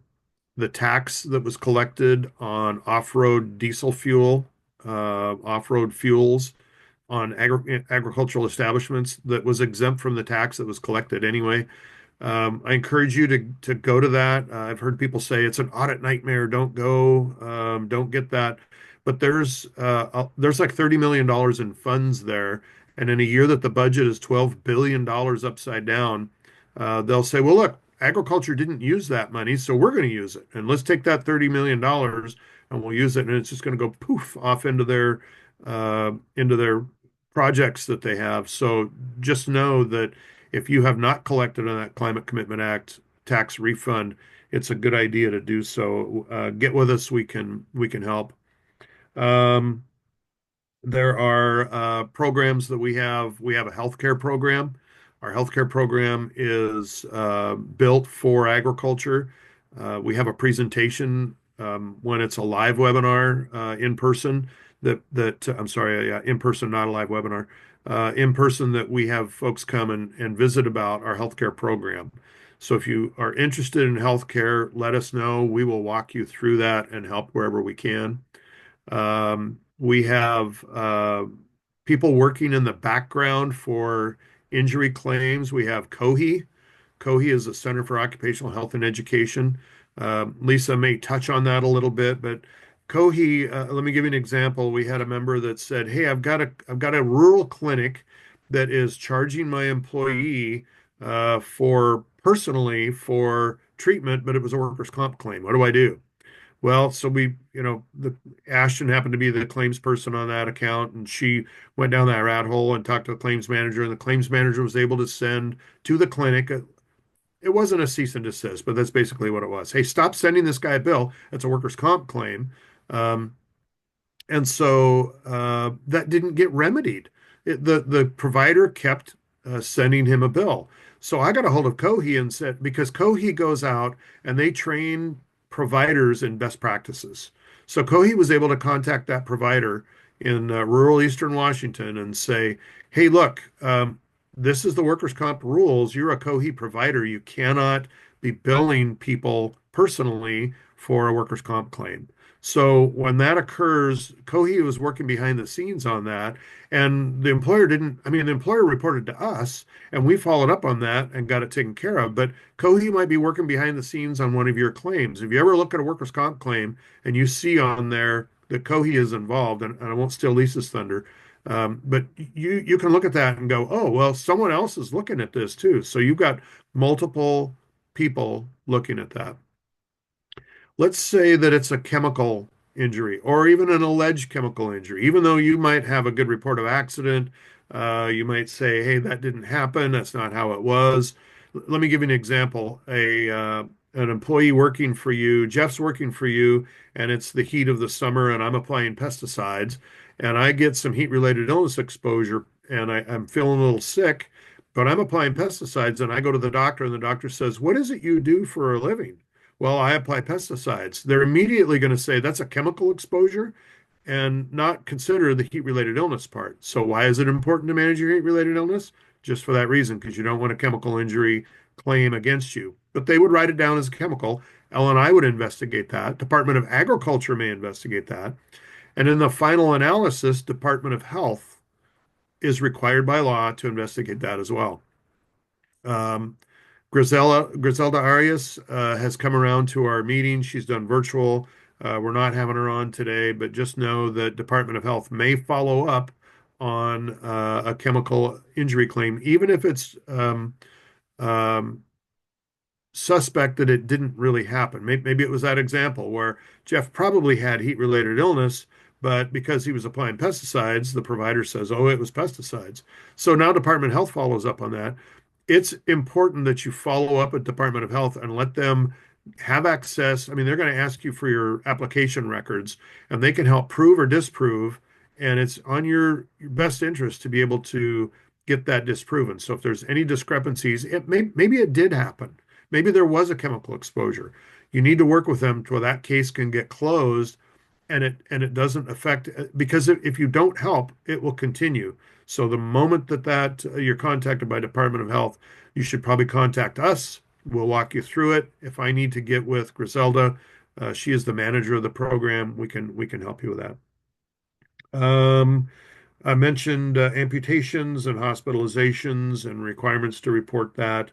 the tax that was collected on off-road diesel fuel, off-road fuels on agricultural establishments that was exempt from the tax that was collected anyway. I encourage you to go to that. I've heard people say it's an audit nightmare. Don't go. Don't get that. But there's like $30 million in funds there, and in a year that the budget is $12 billion upside down, they'll say, "Well, look, agriculture didn't use that money, so we're going to use it, and let's take that $30 million and we'll use it, and it's just going to go poof off into their projects that they have." So just know that if you have not collected on that Climate Commitment Act tax refund, it's a good idea to do so. Get with us; we can help. Um, there are programs that we have. We have a healthcare program. Our healthcare program is built for agriculture. We have a presentation when it's a live webinar in person. I'm sorry, yeah, in person, not a live webinar. In person, that we have folks come and visit about our healthcare program. So if you are interested in healthcare, let us know. We will walk you through that and help wherever we can. We have people working in the background for injury claims. We have COHE. COHE is the Center for Occupational Health and Education. Lisa may touch on that a little bit, but COHE, let me give you an example. We had a member that said, "Hey, I've got a rural clinic that is charging my employee for personally for treatment, but it was a workers' comp claim. What do I do? Well, so the Ashton happened to be the claims person on that account, and she went down that rat hole and talked to the claims manager, and the claims manager was able to send to the clinic. It wasn't a cease and desist, but that's basically what it was. Hey, stop sending this guy a bill. It's a workers' comp claim. Um, and so that didn't get remedied. The provider kept sending him a bill. So I got a hold of Cohee and said, because Cohee goes out and they train providers in best practices. So Cohee was able to contact that provider in rural Eastern Washington and say, hey, look, this is the workers' comp rules. You're a Cohee provider. You cannot be billing people personally for a workers' comp claim. So when that occurs, Cohee was working behind the scenes on that, and the employer didn't. I mean, the employer reported to us, and we followed up on that and got it taken care of. But Cohee might be working behind the scenes on one of your claims. If you ever look at a workers' comp claim and you see on there that Cohee is involved, and I won't steal Lisa's thunder, but you can look at that and go, oh, well, someone else is looking at this too. So you've got multiple people looking at that. Let's say that it's a chemical injury or even an alleged chemical injury. Even though you might have a good report of accident, you might say, hey, that didn't happen. That's not how it was. Let me give you an example. An employee working for you, Jeff's working for you, and it's the heat of the summer, and I'm applying pesticides, and I get some heat-related illness exposure, and I'm feeling a little sick, but I'm applying pesticides, and I go to the doctor, and the doctor says, what is it you do for a living? Well, I apply pesticides. They're immediately going to say that's a chemical exposure and not consider the heat related illness part. So, why is it important to manage your heat related illness? Just for that reason, because you don't want a chemical injury claim against you. But they would write it down as a chemical. LNI would investigate that. Department of Agriculture may investigate that. And in the final analysis, Department of Health is required by law to investigate that as well. Um, Griselda Arias has come around to our meeting. She's done virtual. We're not having her on today, but just know that Department of Health may follow up on a chemical injury claim, even if it's um, suspect that it didn't really happen. Maybe it was that example where Jeff probably had heat-related illness, but because he was applying pesticides, the provider says, "Oh, it was pesticides." So now Department of Health follows up on that. It's important that you follow up at Department of Health and let them have access. I mean, they're going to ask you for your application records, and they can help prove or disprove. And it's on your best interest to be able to get that disproven. So if there's any discrepancies, maybe it did happen. Maybe there was a chemical exposure. You need to work with them to where that case can get closed and it doesn't affect because if you don't help, it will continue. So the moment that you're contacted by Department of Health, you should probably contact us. We'll walk you through it. If I need to get with Griselda, she is the manager of the program. We can help you with that. I mentioned amputations and hospitalizations and requirements to report that.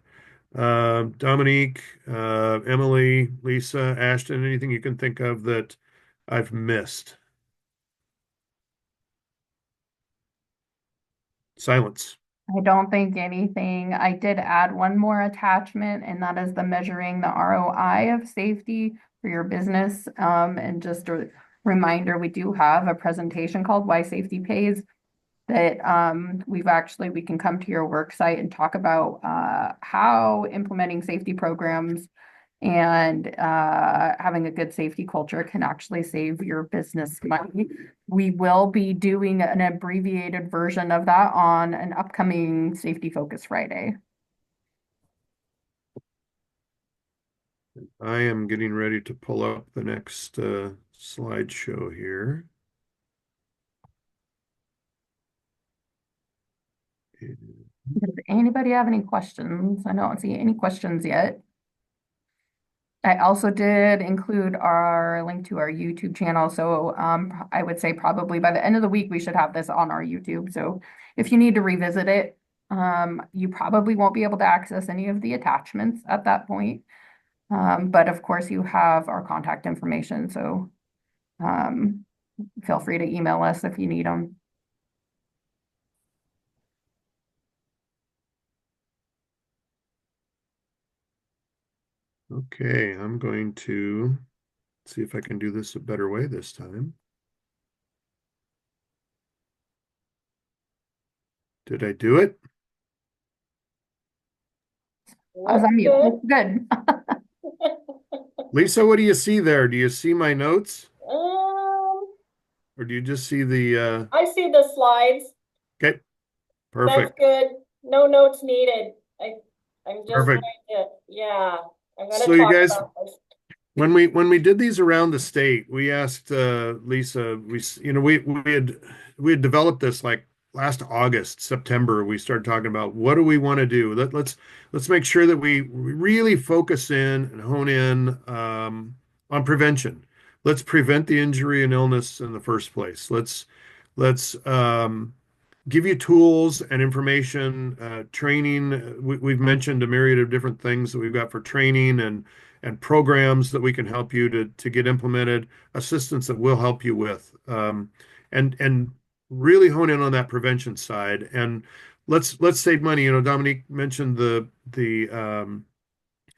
Dominique, Emily, Lisa, Ashton, anything you can think of that I've missed? Silence. I don't think anything. I did add one more attachment, and that is the measuring the ROI of safety for your business. And just a reminder, we do have a presentation called Why Safety Pays that we can come to your work site and talk about how implementing safety programs and having a good safety culture can actually save your business money. We will be doing an abbreviated version of that on an upcoming Safety Focus Friday. I am getting ready to pull up the next slideshow here. Does anybody have any questions? I don't see any questions yet. I also did include our link to our YouTube channel. So I would say probably by the end of the week, we should have this on our YouTube. So if you need to revisit it, you probably won't be able to access any of the attachments at that point. But of course, you have our contact information. So feel free to email us if you need them. Okay, I'm going to see if I can do this a better way this time. Did I do it? I was Looks on mute. good. Looks good. Lisa, what do you see there? Do you see my notes Um, or do you just see the I see the slides. okay, That's perfect. good. No notes needed. I'm just Perfect. going to, yeah, I'm going So to you talk guys, about this. when we did these around the state, we asked Lisa, we had developed this like last August, September. We started talking about what do we want to do. Let's make sure that we really focus in and hone in on prevention. Let's prevent the injury and illness in the first place. Let's give you tools and information, training. We've mentioned a myriad of different things that we've got for training and programs that we can help you to get implemented, assistance that we'll help you with, and really hone in on that prevention side. And let's save money. Dominique mentioned the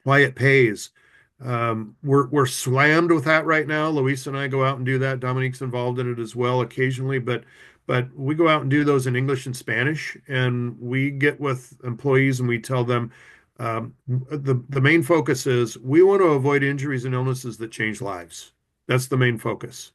why it pays. We're slammed with that right now. Luis and I go out and do that. Dominique's involved in it as well occasionally, but we go out and do those in English and Spanish, and we get with employees and we tell them the main focus is we want to avoid injuries and illnesses that change lives. That's the main focus.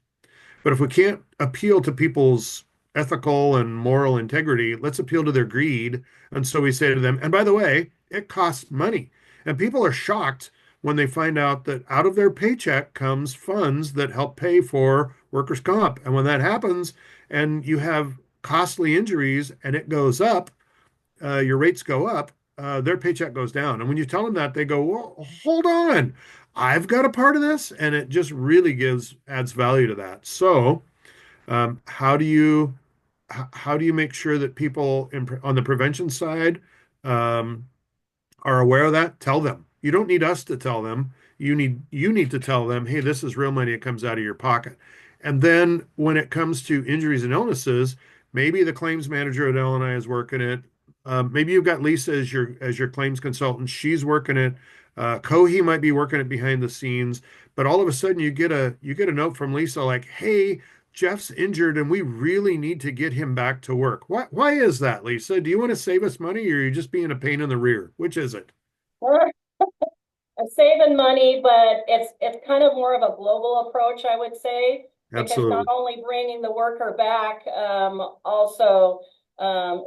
But if we can't appeal to people's ethical and moral integrity, let's appeal to their greed. And so we say to them, and by the way, it costs money. And people are shocked when they find out that out of their paycheck comes funds that help pay for workers' comp. And when that happens and you have costly injuries and it goes up, your rates go up, their paycheck goes down. And when you tell them that, they go, well, hold on. I've got a part of this, and it just really adds value to that. So, how do you how do you make sure that people on the prevention side um, are aware of that? Tell them. You don't need us to tell them. You need to tell them, hey, this is real money. It comes out of your pocket. And then when it comes to injuries and illnesses, maybe the claims manager at LNI is working it. Maybe you've got Lisa as your claims consultant. She's working it. Kohi might be working it behind the scenes. But all of a sudden, you get a note from Lisa like, "Hey, Jeff's injured, and we really need to get him back to work." Why is that, Lisa? Do you want to save us money, or are you just being a pain in the rear? Which is it? I'm saving money, but it's kind of more of a global approach, I would say, because not Absolutely. only bringing the worker back also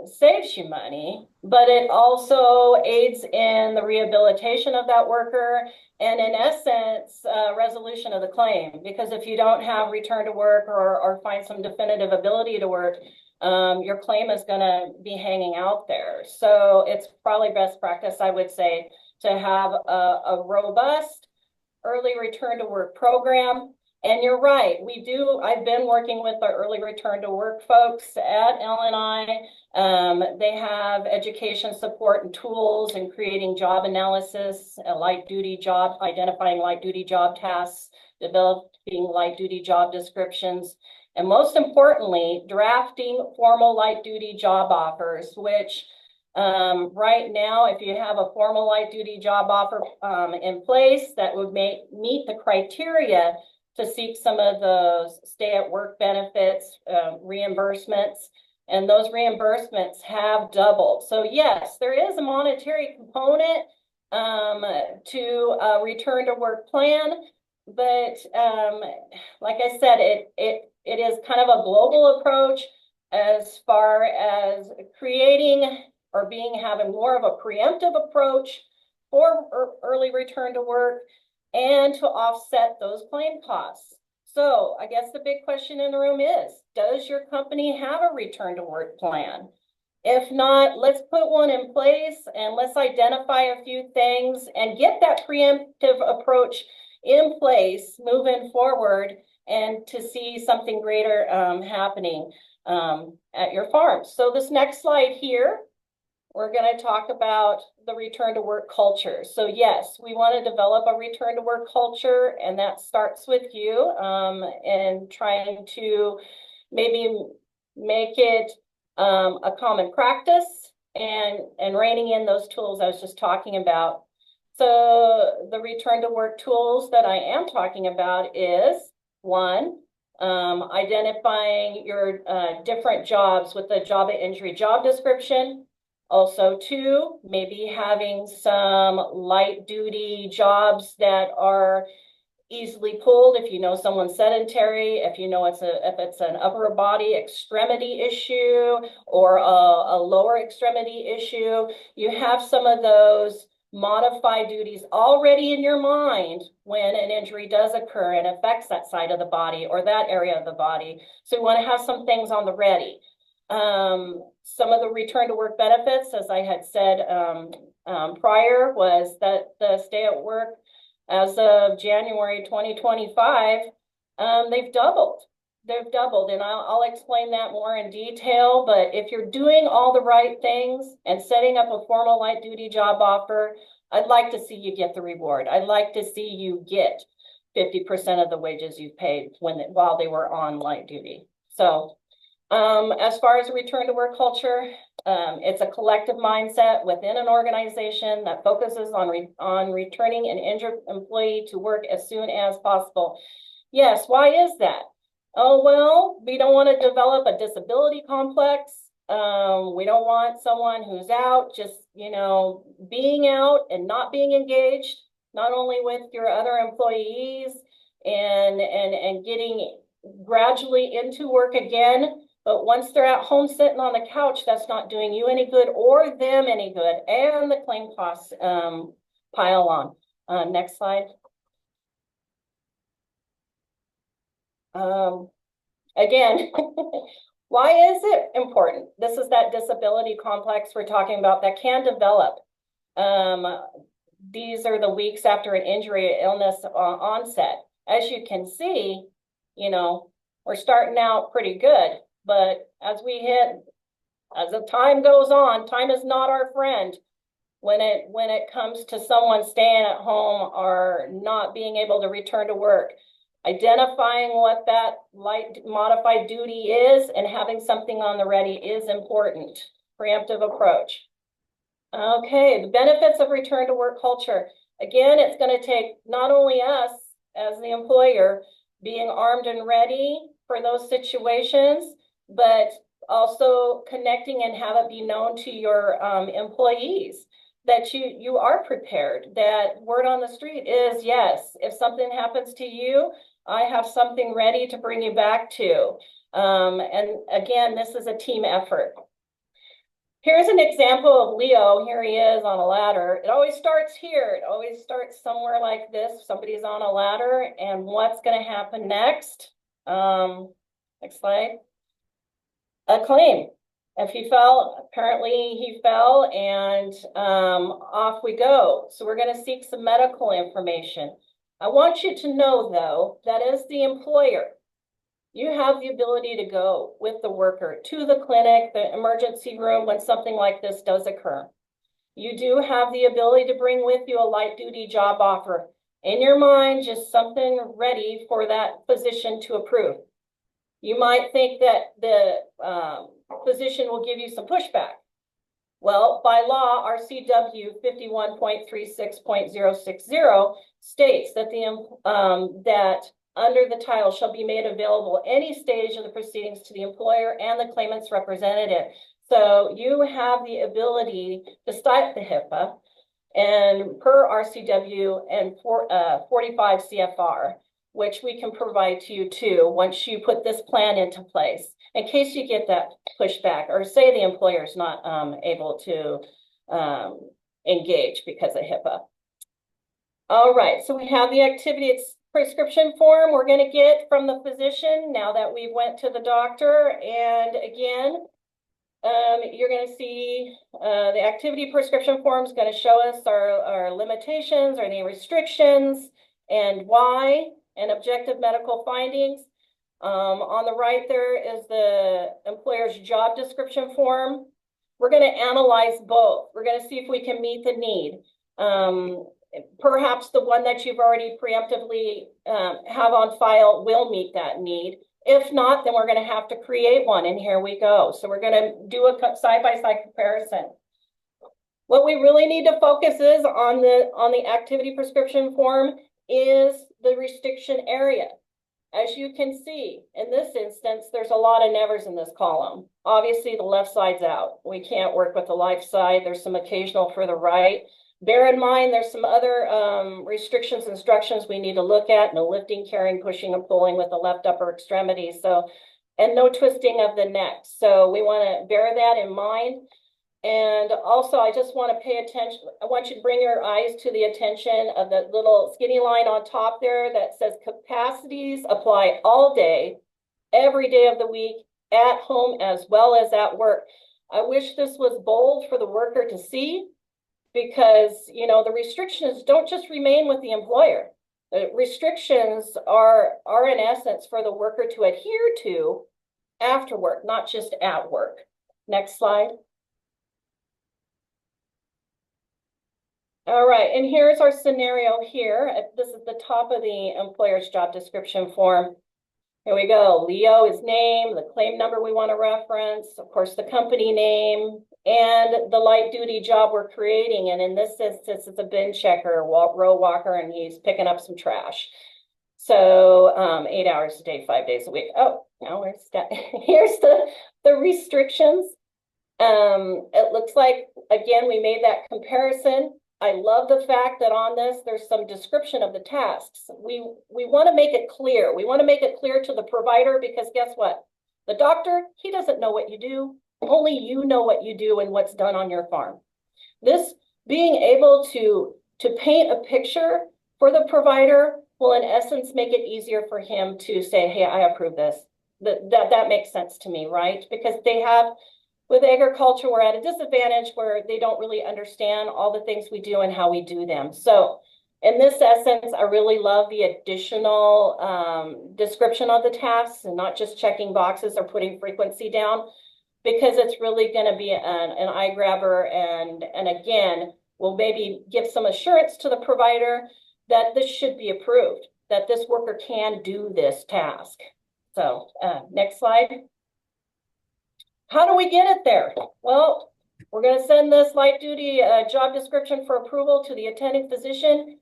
saves you money, but it also aids in the rehabilitation of that worker and, in essence, resolution of the claim. Because if you don't have return to work or find some definitive ability to work, your claim is going to be hanging out there. So it's probably best practice, I would say, to have a robust early return to work program. And you're right, I've been working with the early return to work folks at LNI. They have education support and tools in creating job analysis, identifying light duty job tasks, developing light duty job descriptions, and most importantly, drafting formal light duty job offers, which right now, if you have a formal light duty job offer in place that would meet the criteria to seek some of those stay at work benefits, reimbursements, and those reimbursements have doubled. So yes, there is a monetary component to a return to work plan, but like I said, it is kind of a global approach as far as creating or having more of a preemptive approach for early return to work and to offset those claim costs. So I guess the big question in the room is, does your company have a return to work plan? If not, let's put one in place and let's identify a few things and get that preemptive approach in place moving forward and to see something greater happening at your farm. So this next slide here, we're going to talk about the return to work culture. So yes, we want to develop a return to work culture, and that starts with you and trying to maybe make it a common practice and reining in those tools I was just talking about. So the return to work tools that I am talking about is one, identifying your different jobs with the job of injury job description. Also, two, maybe having some light duty jobs that are easily pulled if you know someone's sedentary, if you know if it's an upper body extremity issue or a lower extremity issue. You have some of those modified duties already in your mind when an injury does occur and affects that side of the body or that area of the body. So you want to have some things on the ready. Some of the return to work benefits, as I had said prior, was that the stay at work as of January 2025, they've doubled. They've doubled, and I'll explain that more in detail. But if you're doing all the right things and setting up a formal light duty job offer, I'd like to see you get the reward. I'd like to see you get 50% of the wages you've paid while they were on light duty. So as far as a return to work culture, it's a collective mindset within an organization that focuses on returning an injured employee to work as soon as possible. Yes, why is that? Oh, well, we don't want to develop a disability complex. We don't want someone who's out just, being out and not being engaged, not only with your other employees and getting gradually into work again, but once they're at home sitting on the couch, that's not doing you any good or them any good. And the claim costs pile on. Next slide. Again, why is it important? This is that disability complex we're talking about that can develop. These are the weeks after an injury or illness onset. As you can see, we're starting out pretty good. But as the time goes on, time is not our friend when it comes to someone staying at home or not being able to return to work. Identifying what that light modified duty is and having something on the ready is important. Preemptive approach. Okay, the benefits of return to work culture. Again, it's going to take not only us as the employer being armed and ready for those situations, but also connecting and have it be known to your employees that you are prepared, that word on the street is, yes, if something happens to you, I have something ready to bring you back to. And again, this is a team effort. Here's an example of Leo. Here he is on a ladder. It always starts here. It always starts somewhere like this. Somebody's on a ladder, and what's going to happen next? Next slide. A claim. If he fell, apparently he fell, and off we go. So we're going to seek some medical information. I want you to know, though, that as the employer, you have the ability to go with the worker to the clinic, the emergency room when something like this does occur. You do have the ability to bring with you a light duty job offer. In your mind, just something ready for that physician to approve. You might think that the physician will give you some pushback. Well, by law, RCW 51.36.060 states that that under the title shall be made available any stage of the proceedings to the employer and the claimant's representative. So you have the ability to cite the HIPAA and per RCW and 45 CFR, which we can provide to you too once you put this plan into place, in case you get that pushback or say the employer is not able to engage because of HIPAA. All right, so we have the activity prescription form we're going to get from the physician now that we went to the doctor. And again, you're going to see the activity prescription form is going to show us our limitations or any restrictions and why, and objective medical findings. On the right there is the employer's job description form. We're going to analyze both. We're going to see if we can meet the need. Perhaps the one that you've already preemptively have on file will meet that need. If not, then we're going to have to create one, and here we go. So we're going to do a side-by-side comparison. What we really need to focus is on the activity prescription form is the restriction area. As you can see, in this instance, there's a lot of nevers in this column. Obviously, the left side's out. We can't work with the left side. There's some occasional for the right. Bear in mind, there's some other restrictions, instructions we need to look at. No lifting, carrying, pushing, and pulling with the left upper extremity. So, and no twisting of the neck. So we want to bear that in mind. And also, I just want to pay attention. I want you to bring your eyes to the attention of the little skinny line on top there that says capacities apply all day, every day of the week, at home as well as at work. I wish this was bold for the worker to see, because, you know, the restrictions don't just remain with the employer. The restrictions are in essence for the worker to adhere to after work, not just at work. Next slide. All right, and here's our scenario here. This is the top of the employer's job description form. Here we go. Leo is name, the claim number we want to reference, of course, the company name, and the light duty job we're creating. And in this instance, it's a bin checker, row walker, and he's picking up some trash. So 8 hours a day, 5 days a week. Oh, now here's the restrictions. It looks like, again, we made that comparison. I love the fact that on this, there's some description of the tasks. We want to make it clear. We want to make it clear to the provider, because guess what? The doctor, he doesn't know what you do. Only you know what you do and what's done on your farm. This being able to paint a picture for the provider will in essence make it easier for him to say, hey, I approve this. That makes sense to me, right? Because they have, with agriculture, we're at a disadvantage where they don't really understand all the things we do and how we do them. So in this essence, I really love the additional description of the tasks and not just checking boxes or putting frequency down, because it's really going to be an eye grabber. And again, will maybe give some assurance to the provider that this should be approved, that this worker can do this task. So next slide. How do we get it there? Well, we're going to send this light duty job description for approval to the attending physician.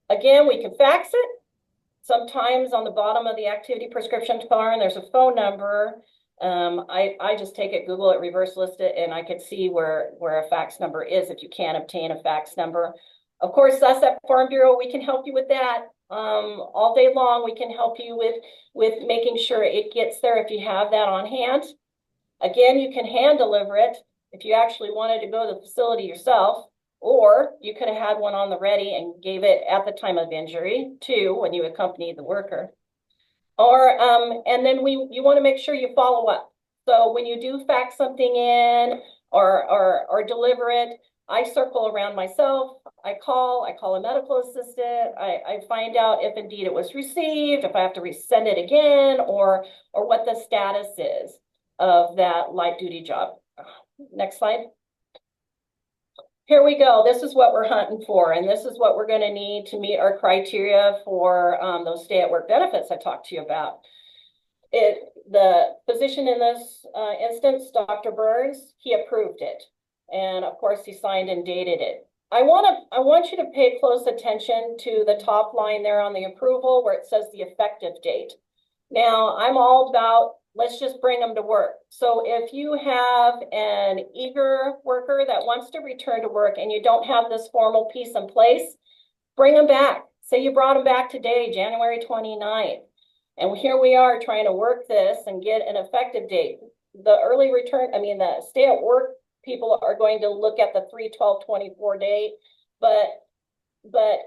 Again, we can fax it. Sometimes on the bottom of the activity prescription form, there's a phone number. I just take it, Google it, reverse list it, and I could see where a fax number is if you can't obtain a fax number. Of course, us at Farm Bureau, we can help you with that. All day long, we can help you with making sure it gets there if you have that on hand. Again, you can hand deliver it if you actually wanted to go to the facility yourself, or you could have had one on the ready and gave it at the time of injury too, when you accompanied the worker. Or, and then you want to make sure you follow up. So when you do fax something in or deliver it, I circle around myself. I call a medical assistant. I find out if indeed it was received, if I have to resend it again, or what the status is of that light duty job. Next slide. Here we go. This is what we're hunting for, and this is what we're going to need to meet our criteria for those stay-at-work benefits I talked to you about. The physician in this instance, Dr. Burns, he approved it, and of course he signed and dated it. I want you to pay close attention to the top line there on the approval where it says the effective date. Now, I'm all about, let's just bring them to work. So if you have an eager worker that wants to return to work and you don't have this formal piece in place, bring them back. Say you brought them back today, January 29th. And here we are trying to work this and get an effective date. The early return, the stay at work people are going to look at the 3/12/24 date. But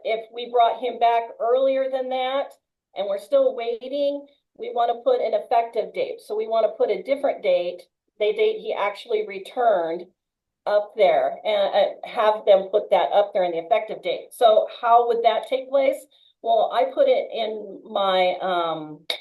if we brought him back earlier than that and we're still waiting, we want to put an effective date. So we want to put a different date, the date he actually returned, up there, and have them put that up there in the effective date. So how would that take place? Well, I put it in my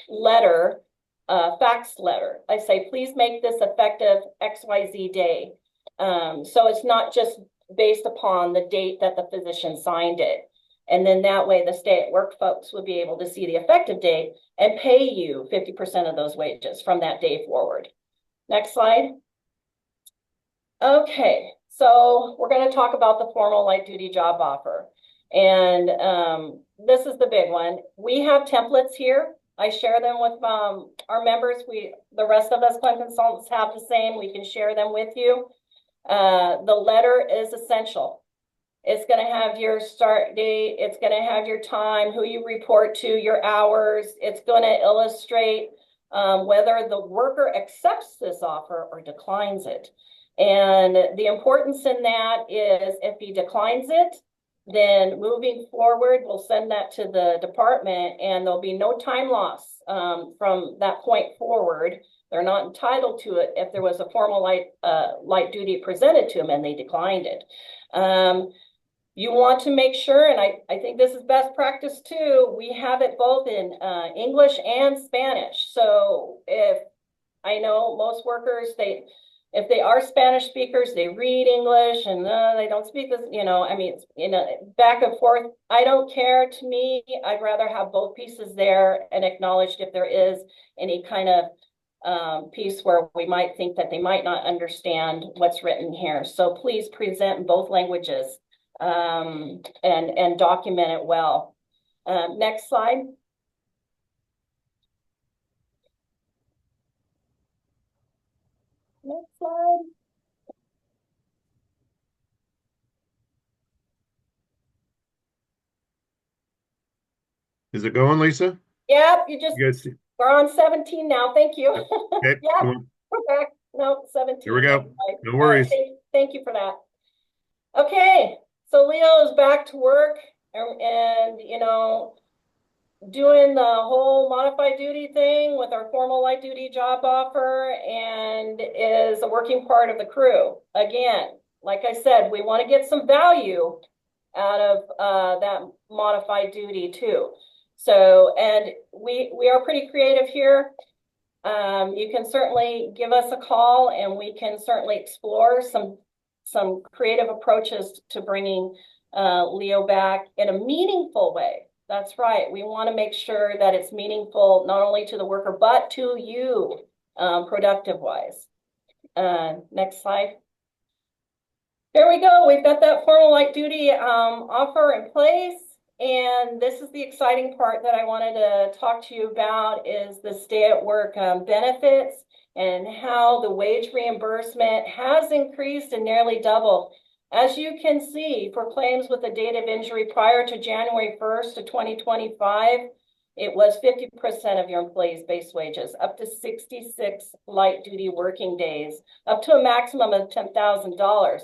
letter, fax letter. I say, please make this effective XYZ day. So it's not just based upon the date that the physician signed it. And then that way the stay-at-work folks would be able to see the effective date and pay you 50% of those wages from that day forward. Next slide. Okay, So we're going to talk about the formal light duty job offer. And this is the big one. We have templates here. I share them with our members. The rest of us Clem consultants have the same. We can share them with you. The letter is essential. It's going to have your start date. It's going to have your time, who you report to, your hours. It's going to illustrate whether the worker accepts this offer or declines it. And the importance in that is if he declines it, then moving forward, we'll send that to the department and there'll be no time loss from that point forward. They're not entitled to it if there was a formal light duty presented to them and they declined it. You want to make sure, and I think this is best practice too, we have it both in English and Spanish. So if I know most workers, if they are Spanish speakers, they read English and they don't speak this, I mean, back and forth. I don't care. To me, I'd rather have both pieces there and acknowledged if there is any kind of piece where we might think that they might not understand what's written here. So please present in both languages and document it well. Next slide. Next slide. Is it going, Lisa? Yep, You guys see? we're on 17 now. Thank you. Okay, Yeah, come on. we're back. No, 17. Here we go. No worries. Thank you for that. Okay, so Leo is back to work and doing the whole modified duty thing with our formal light duty job offer and is a working part of the crew. Again, like I said, we want to get some value out of that modified duty too. So, and we are pretty creative here. You can certainly give us a call and we can certainly explore some creative approaches to bringing Leo back in a meaningful way. That's right. We want to make sure that it's meaningful not only to the worker, but to you, productive wise. Next slide. There we go. We've got that formal light duty offer in place. And this is the exciting part that I wanted to talk to you about is the stay at work benefits and how the wage reimbursement has increased and nearly doubled. As you can see, for claims with a date of injury prior to January 1st of 2025, it was 50% of your employees' base wages, up to 66 light duty working days, up to a maximum of $10,000.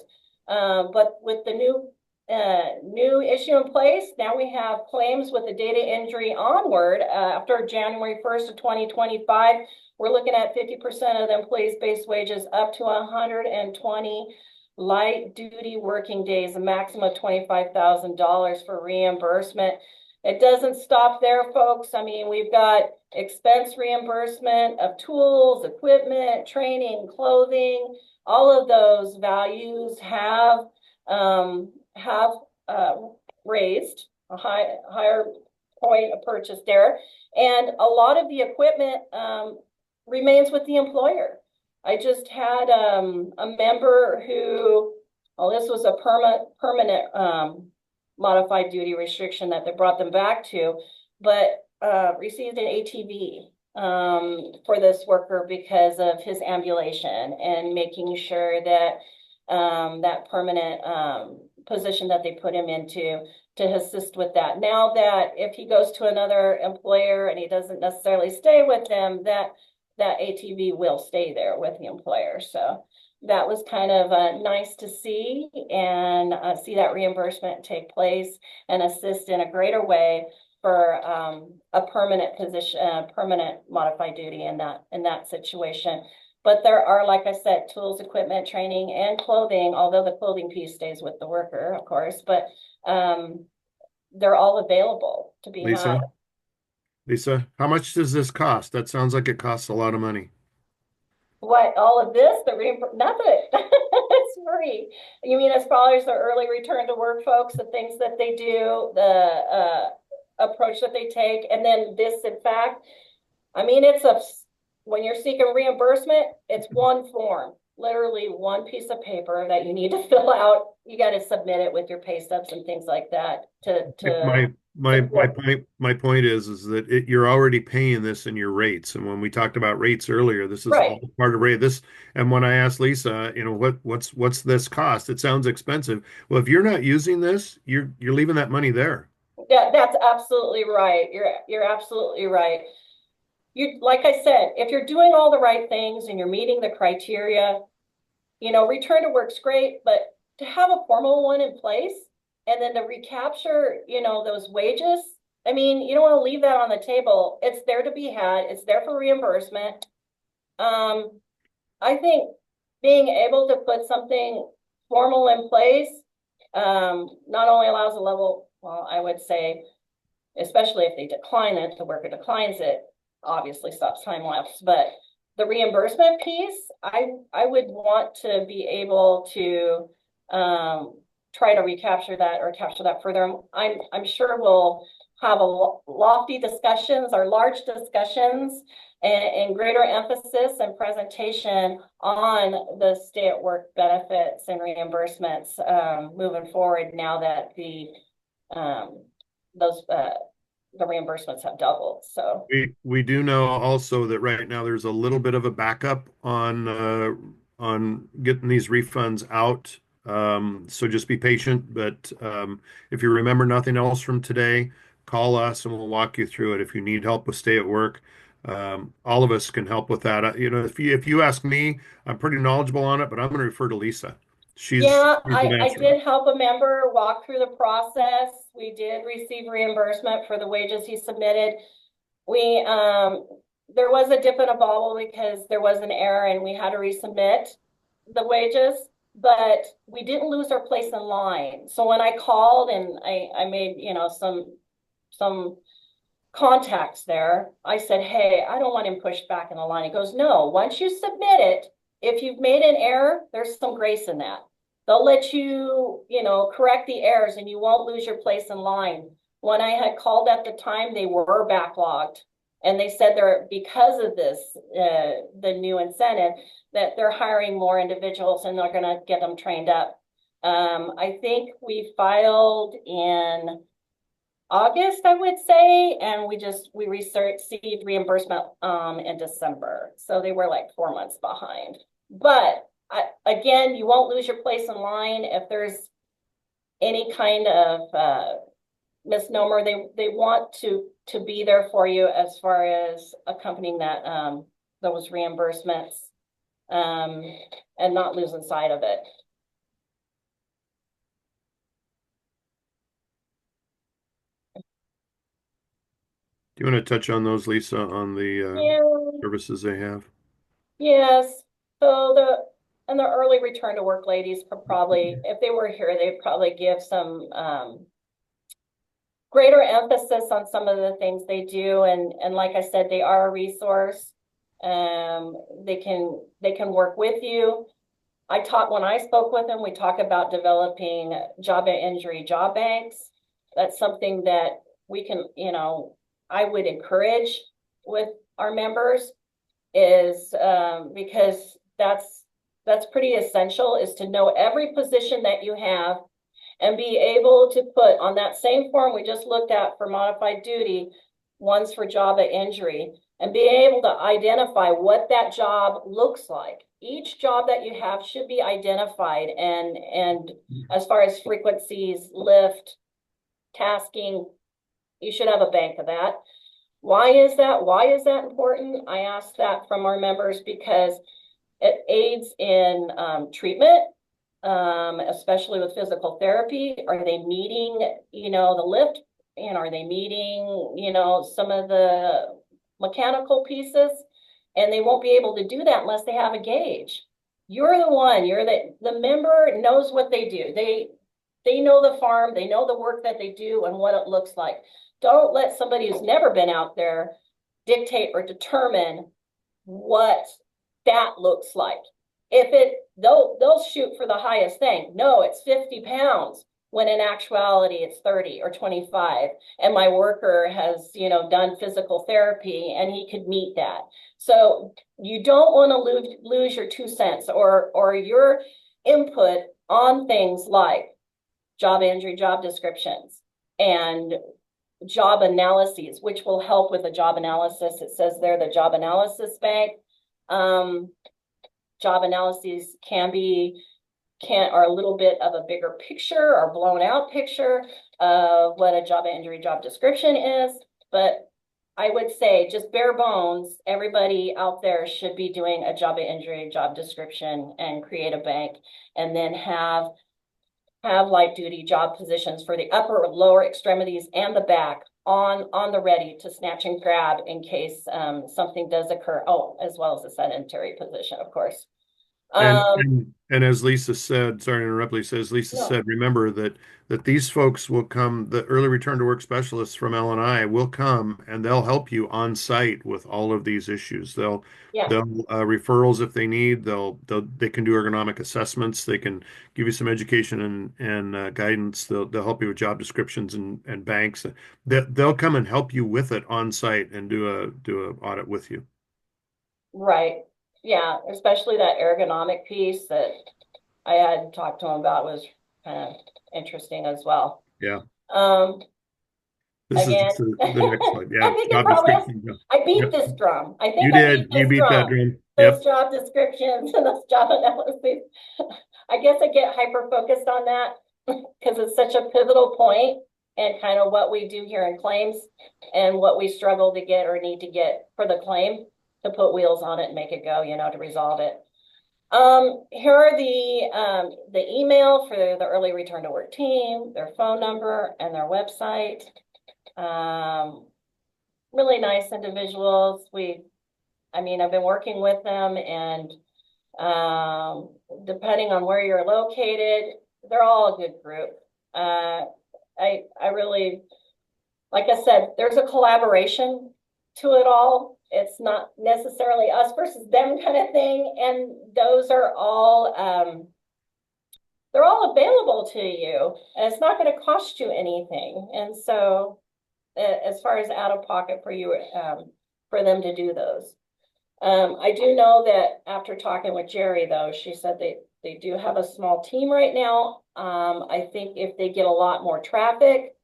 But with the new issue in place, now we have claims with a date of injury onward after January 1st of 2025. We're looking at 50% of the employees' base wages, up to 120 light duty working days, a maximum of $25,000 for reimbursement. It doesn't stop there, folks. I mean, we've got expense reimbursement of tools, equipment, training, clothing. All of those values have raised a higher point of purchase there. And a lot of the equipment remains with the employer. I just had a member who, well, this was a permanent modified duty restriction that they brought them back to, but received an ATV for this worker because of his ambulation and making sure that that permanent position that they put him into to assist with that. Now that if he goes to another employer and he doesn't necessarily stay with them, that ATV will stay there with the employer. So that was kind of nice to see and see that reimbursement take place and assist in a greater way for a permanent position, permanent modified duty in that situation. But there are, like I said, tools, equipment, training, and clothing, although the clothing piece stays with the worker, of course, but they're all available to be had. Lisa, how much does this cost? That sounds like it costs a lot of money. What, all of this, nothing. It's free. You mean as far as the early return to work, folks, the things that they do, the approach that they take, and then this, in fact, I mean, when you're seeking reimbursement, it's one form. literally one piece of paper that you need to fill out. You got to submit it with your pay stubs and things like that to support. My point is that you're already paying this in your rates. And when we talked about rates earlier, this is Right. all part of rate. This, and when I asked Lisa, what's this cost? It sounds expensive. Well, if you're not using this, you're leaving that money there. Yeah, that's absolutely right. You're absolutely right. You, like I said, if you're doing all the right things and you're meeting the criteria, return to work's great, but to have a formal one in place and then to recapture, those wages, I mean, you don't want to leave that on the table. It's there to be had. It's there for reimbursement. I think being able to put something formal in place, not only allows a level, well, I would say, especially if they decline it, the worker declines it, obviously stops time lapse, but the reimbursement piece, I would want to be able to try to recapture that or capture that further. I'm sure we'll have a lofty discussions or large discussions and greater emphasis and presentation on the stay at work benefits and reimbursements moving forward now that those the reimbursements have doubled. So We do know also that right now there's a little bit of a backup on getting these refunds out. So just be patient. But if you remember nothing else from today, call us and we'll walk you through it. If you need help with stay at work, all of us can help with that. If you ask me, I'm pretty knowledgeable on it, but I'm going to refer to Lisa. yeah, She's an I answer. did help a member walk through the process. We did receive reimbursement for the wages he submitted. We there was a dip in a bubble because there was an error and we had to resubmit the wages, but we didn't lose our place in line. So when I called and I made, some contacts there, I said, hey, I don't want him pushed back in the line. He goes, no, once you submit it, if you've made an error, there's some grace in that. They'll let you, correct the errors and you won't lose your place in line. When I had called at the time, they were backlogged. And they said because of this, the new incentive, that they're hiring more individuals and they're going to get them trained up. I think we filed in August, I would say, and we received reimbursement in December. So they were like 4 months behind. But again, you won't lose your place in line if there's any kind of misnomer. They want to be there for you as far as accompanying that those reimbursements and not losing sight of it. Do you want to touch on those, Lisa, on the Yeah. services they have? Yes. So the early return to work ladies could probably, if they were here, they'd probably give some greater emphasis on some of the things they do. And like I said, they are a resource. They can work with you. When I spoke with them, we talked about developing job and injury job banks. That's something that we can, I would encourage with our members is because that's pretty essential, is to know every position that you have and be able to put on that same form we just looked at for modified duty, one's for job and injury, and be able to identify what that job looks like. Each job that you have should be identified, and as far as frequencies, lift, tasking, you should have a bank of that. Why is that? Why is that important? I asked that from our members because it aids in treatment, especially with physical therapy. Are they meeting, the lift? And are they meeting, some of the mechanical pieces? And they won't be able to do that unless they have a gauge. You're the one, the member knows what they do. They know the farm, they know the work that they do and what it looks like. Don't let somebody who's never been out there dictate or determine what that looks like. They'll shoot for the highest thing. No, it's 50 pounds. when in actuality it's 30 or 25. And my worker has, done physical therapy and he could meet that. So you don't want to lose your 2 cents or your input on things like job injury, job descriptions, and job analyses, which will help with a job analysis. It says there the job analysis bank. Job analyses are a little bit of a bigger picture or blown out picture of what a job injury job description is. But I would say just bare bones, everybody out there should be doing a job injury job description and create a bank, and then have light duty job positions for the upper or lower extremities and the back on the ready to snatch and grab in case something does occur. Oh, as well as a sedentary position, of course. And, Um, and as Lisa said, sorry to interrupt, Lisa, as Lisa no, said, remember that these folks will come, the early return to work specialists from L&I will come and they'll help you on site with all of these issues. yeah, They'll referrals if they need. They can do ergonomic assessments. They can give you some education and guidance. They'll help you with job descriptions and banks. They'll come and help you with it on site and do a audit with you. right. Yeah, especially that ergonomic piece that I had talked to him about was kind of interesting as well. Yeah. Um, This is again, the next slide. I Yeah. think it Job probably, description. Yeah. I beat Yep. this drum. I You think I beat did. You this beat that drum. drum. Those Yep. job descriptions and those job analyses. I guess I get hyper focused on that because it's such a pivotal point and kind of what we do here in claims and what we struggle to get or need to get for the claim to put wheels on it and make it go, to resolve it. Here are the email for the early return to work team, their phone number, and their website. Really nice individuals. I've been working with them, and depending on where you're located, they're all a good group. I really, like I said, there's a collaboration to it all. It's not necessarily us versus them kind of thing. And those are all, they're all available to you, and it's not going to cost you anything. And so as far as out of pocket for you, for them to do those. I do know that after talking with Jerry, though, she said they do have a small team right now. I think if they get a lot more traffic,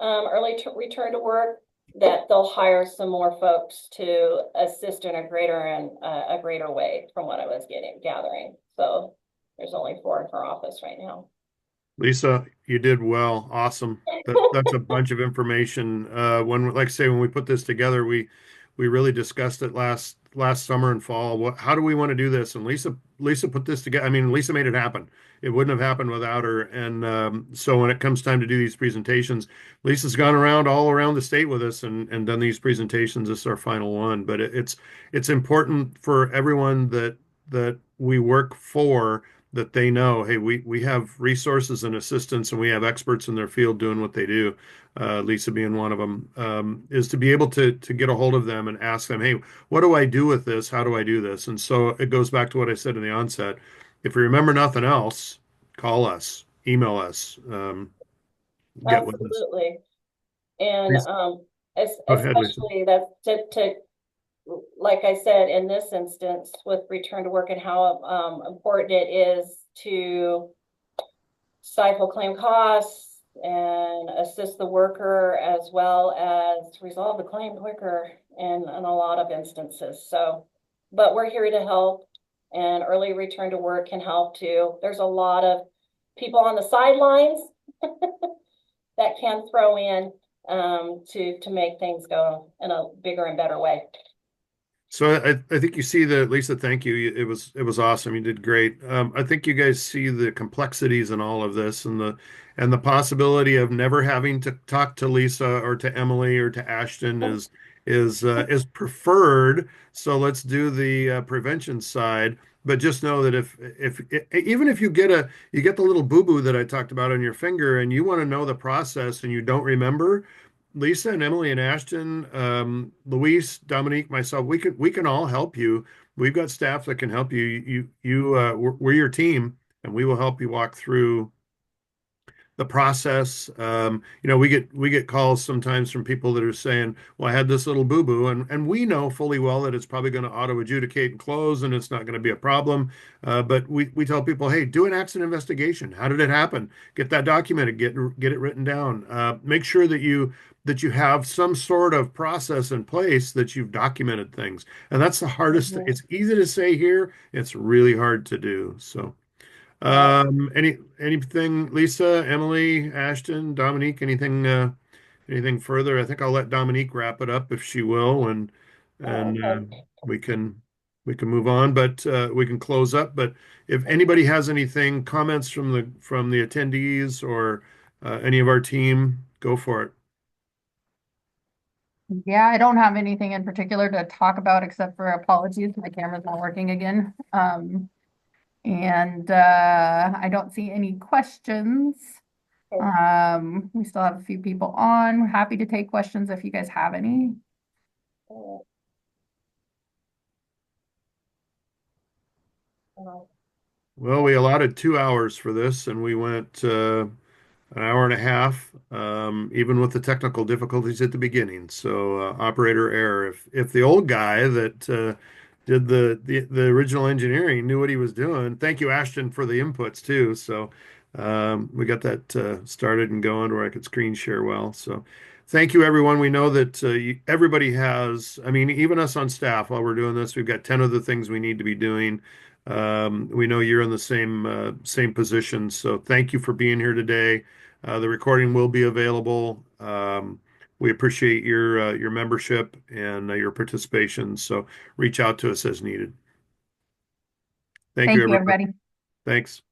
early return to work, that they'll hire some more folks to assist in a greater way from what I was gathering. So there's only 4 in her office right now. Lisa, you did well. Awesome. That's a bunch of information. Like I say, when we put this together, we really discussed it last summer and fall. How do we want to do this? And Lisa put this together. I mean, Lisa made it happen. It wouldn't have happened without her. And so when it comes time to do these presentations, Lisa's gone around all around the state with us and done these presentations. This is our final one. But it's important for everyone that we work for, that they know, hey, we have resources and assistance and we have experts in their field doing what they do. Lisa being one of them, is to be able to get a hold of them and ask them, hey, what do I do with this? How do I do this? And so it goes back to what I said in the onset. If you remember nothing else, call us, email us, get with us. Absolutely. And Please go ahead, Lisa. especially that's to like I said, in this instance with return to work and how important it is to stifle claim costs and assist the worker as well as resolve the claim quicker in a lot of instances. So, but we're here to help, and early return to work can help too. There's a lot of people on the sidelines that can throw in to make things go in a bigger and better way. So I think you see Lisa, thank you. It was awesome. You did great. I think you guys see the complexities in all of this and the possibility of never having to talk to Lisa or to Emily or to Ashton is preferred. So let's do the prevention side. But just know that if even if you get the little boo-boo that I talked about on your finger and you want to know the process and you don't remember, Lisa and Emily and Ashton, Luis, Dominique, myself, we can all help you. We've got staff that can help you. We're your team, and we will help you walk through the process. We get calls sometimes from people that are saying, "Well, I had this little boo-boo," and we know fully well that it's probably going to auto adjudicate and close, and it's not going to be a problem. But we tell people, "Hey, do an accident investigation. How did it happen? Get that documented. Get it written down. Make sure that you have some sort of process in place that you've documented things." And that's the hardest. Mhm. It's easy to say here. It's really hard to do. So. Yeah. Anything, Lisa, Emily, Ashton, Dominique, anything further? I think I'll let Dominique wrap it up if she will, and Oh, and okay. we can we can move on, but we can close up. But if anybody has anything, comments from the attendees or any of our team, go for it. Yeah, I don't have anything in particular to talk about except for apologies, my camera's not working again. And I don't see any questions. We still have a few people on. Happy to take questions if you guys have any. Well, we allotted 2 hours for this, and we went an hour and a half, even with the technical difficulties at the beginning. So operator error. If the old guy that did the original engineering knew what he was doing, thank you, Ashton, for the inputs too. So we got that started and going where I could screen share well. So thank you, everyone. We know that everybody has. I mean, even us on staff, while we're doing this, we've got 10 other things we need to be doing. We know you're in the same position. So thank you for being here today. The recording will be available. We appreciate your membership and your participation. So reach out to us as needed. Thank you, Thank you, everybody. everybody. Thanks.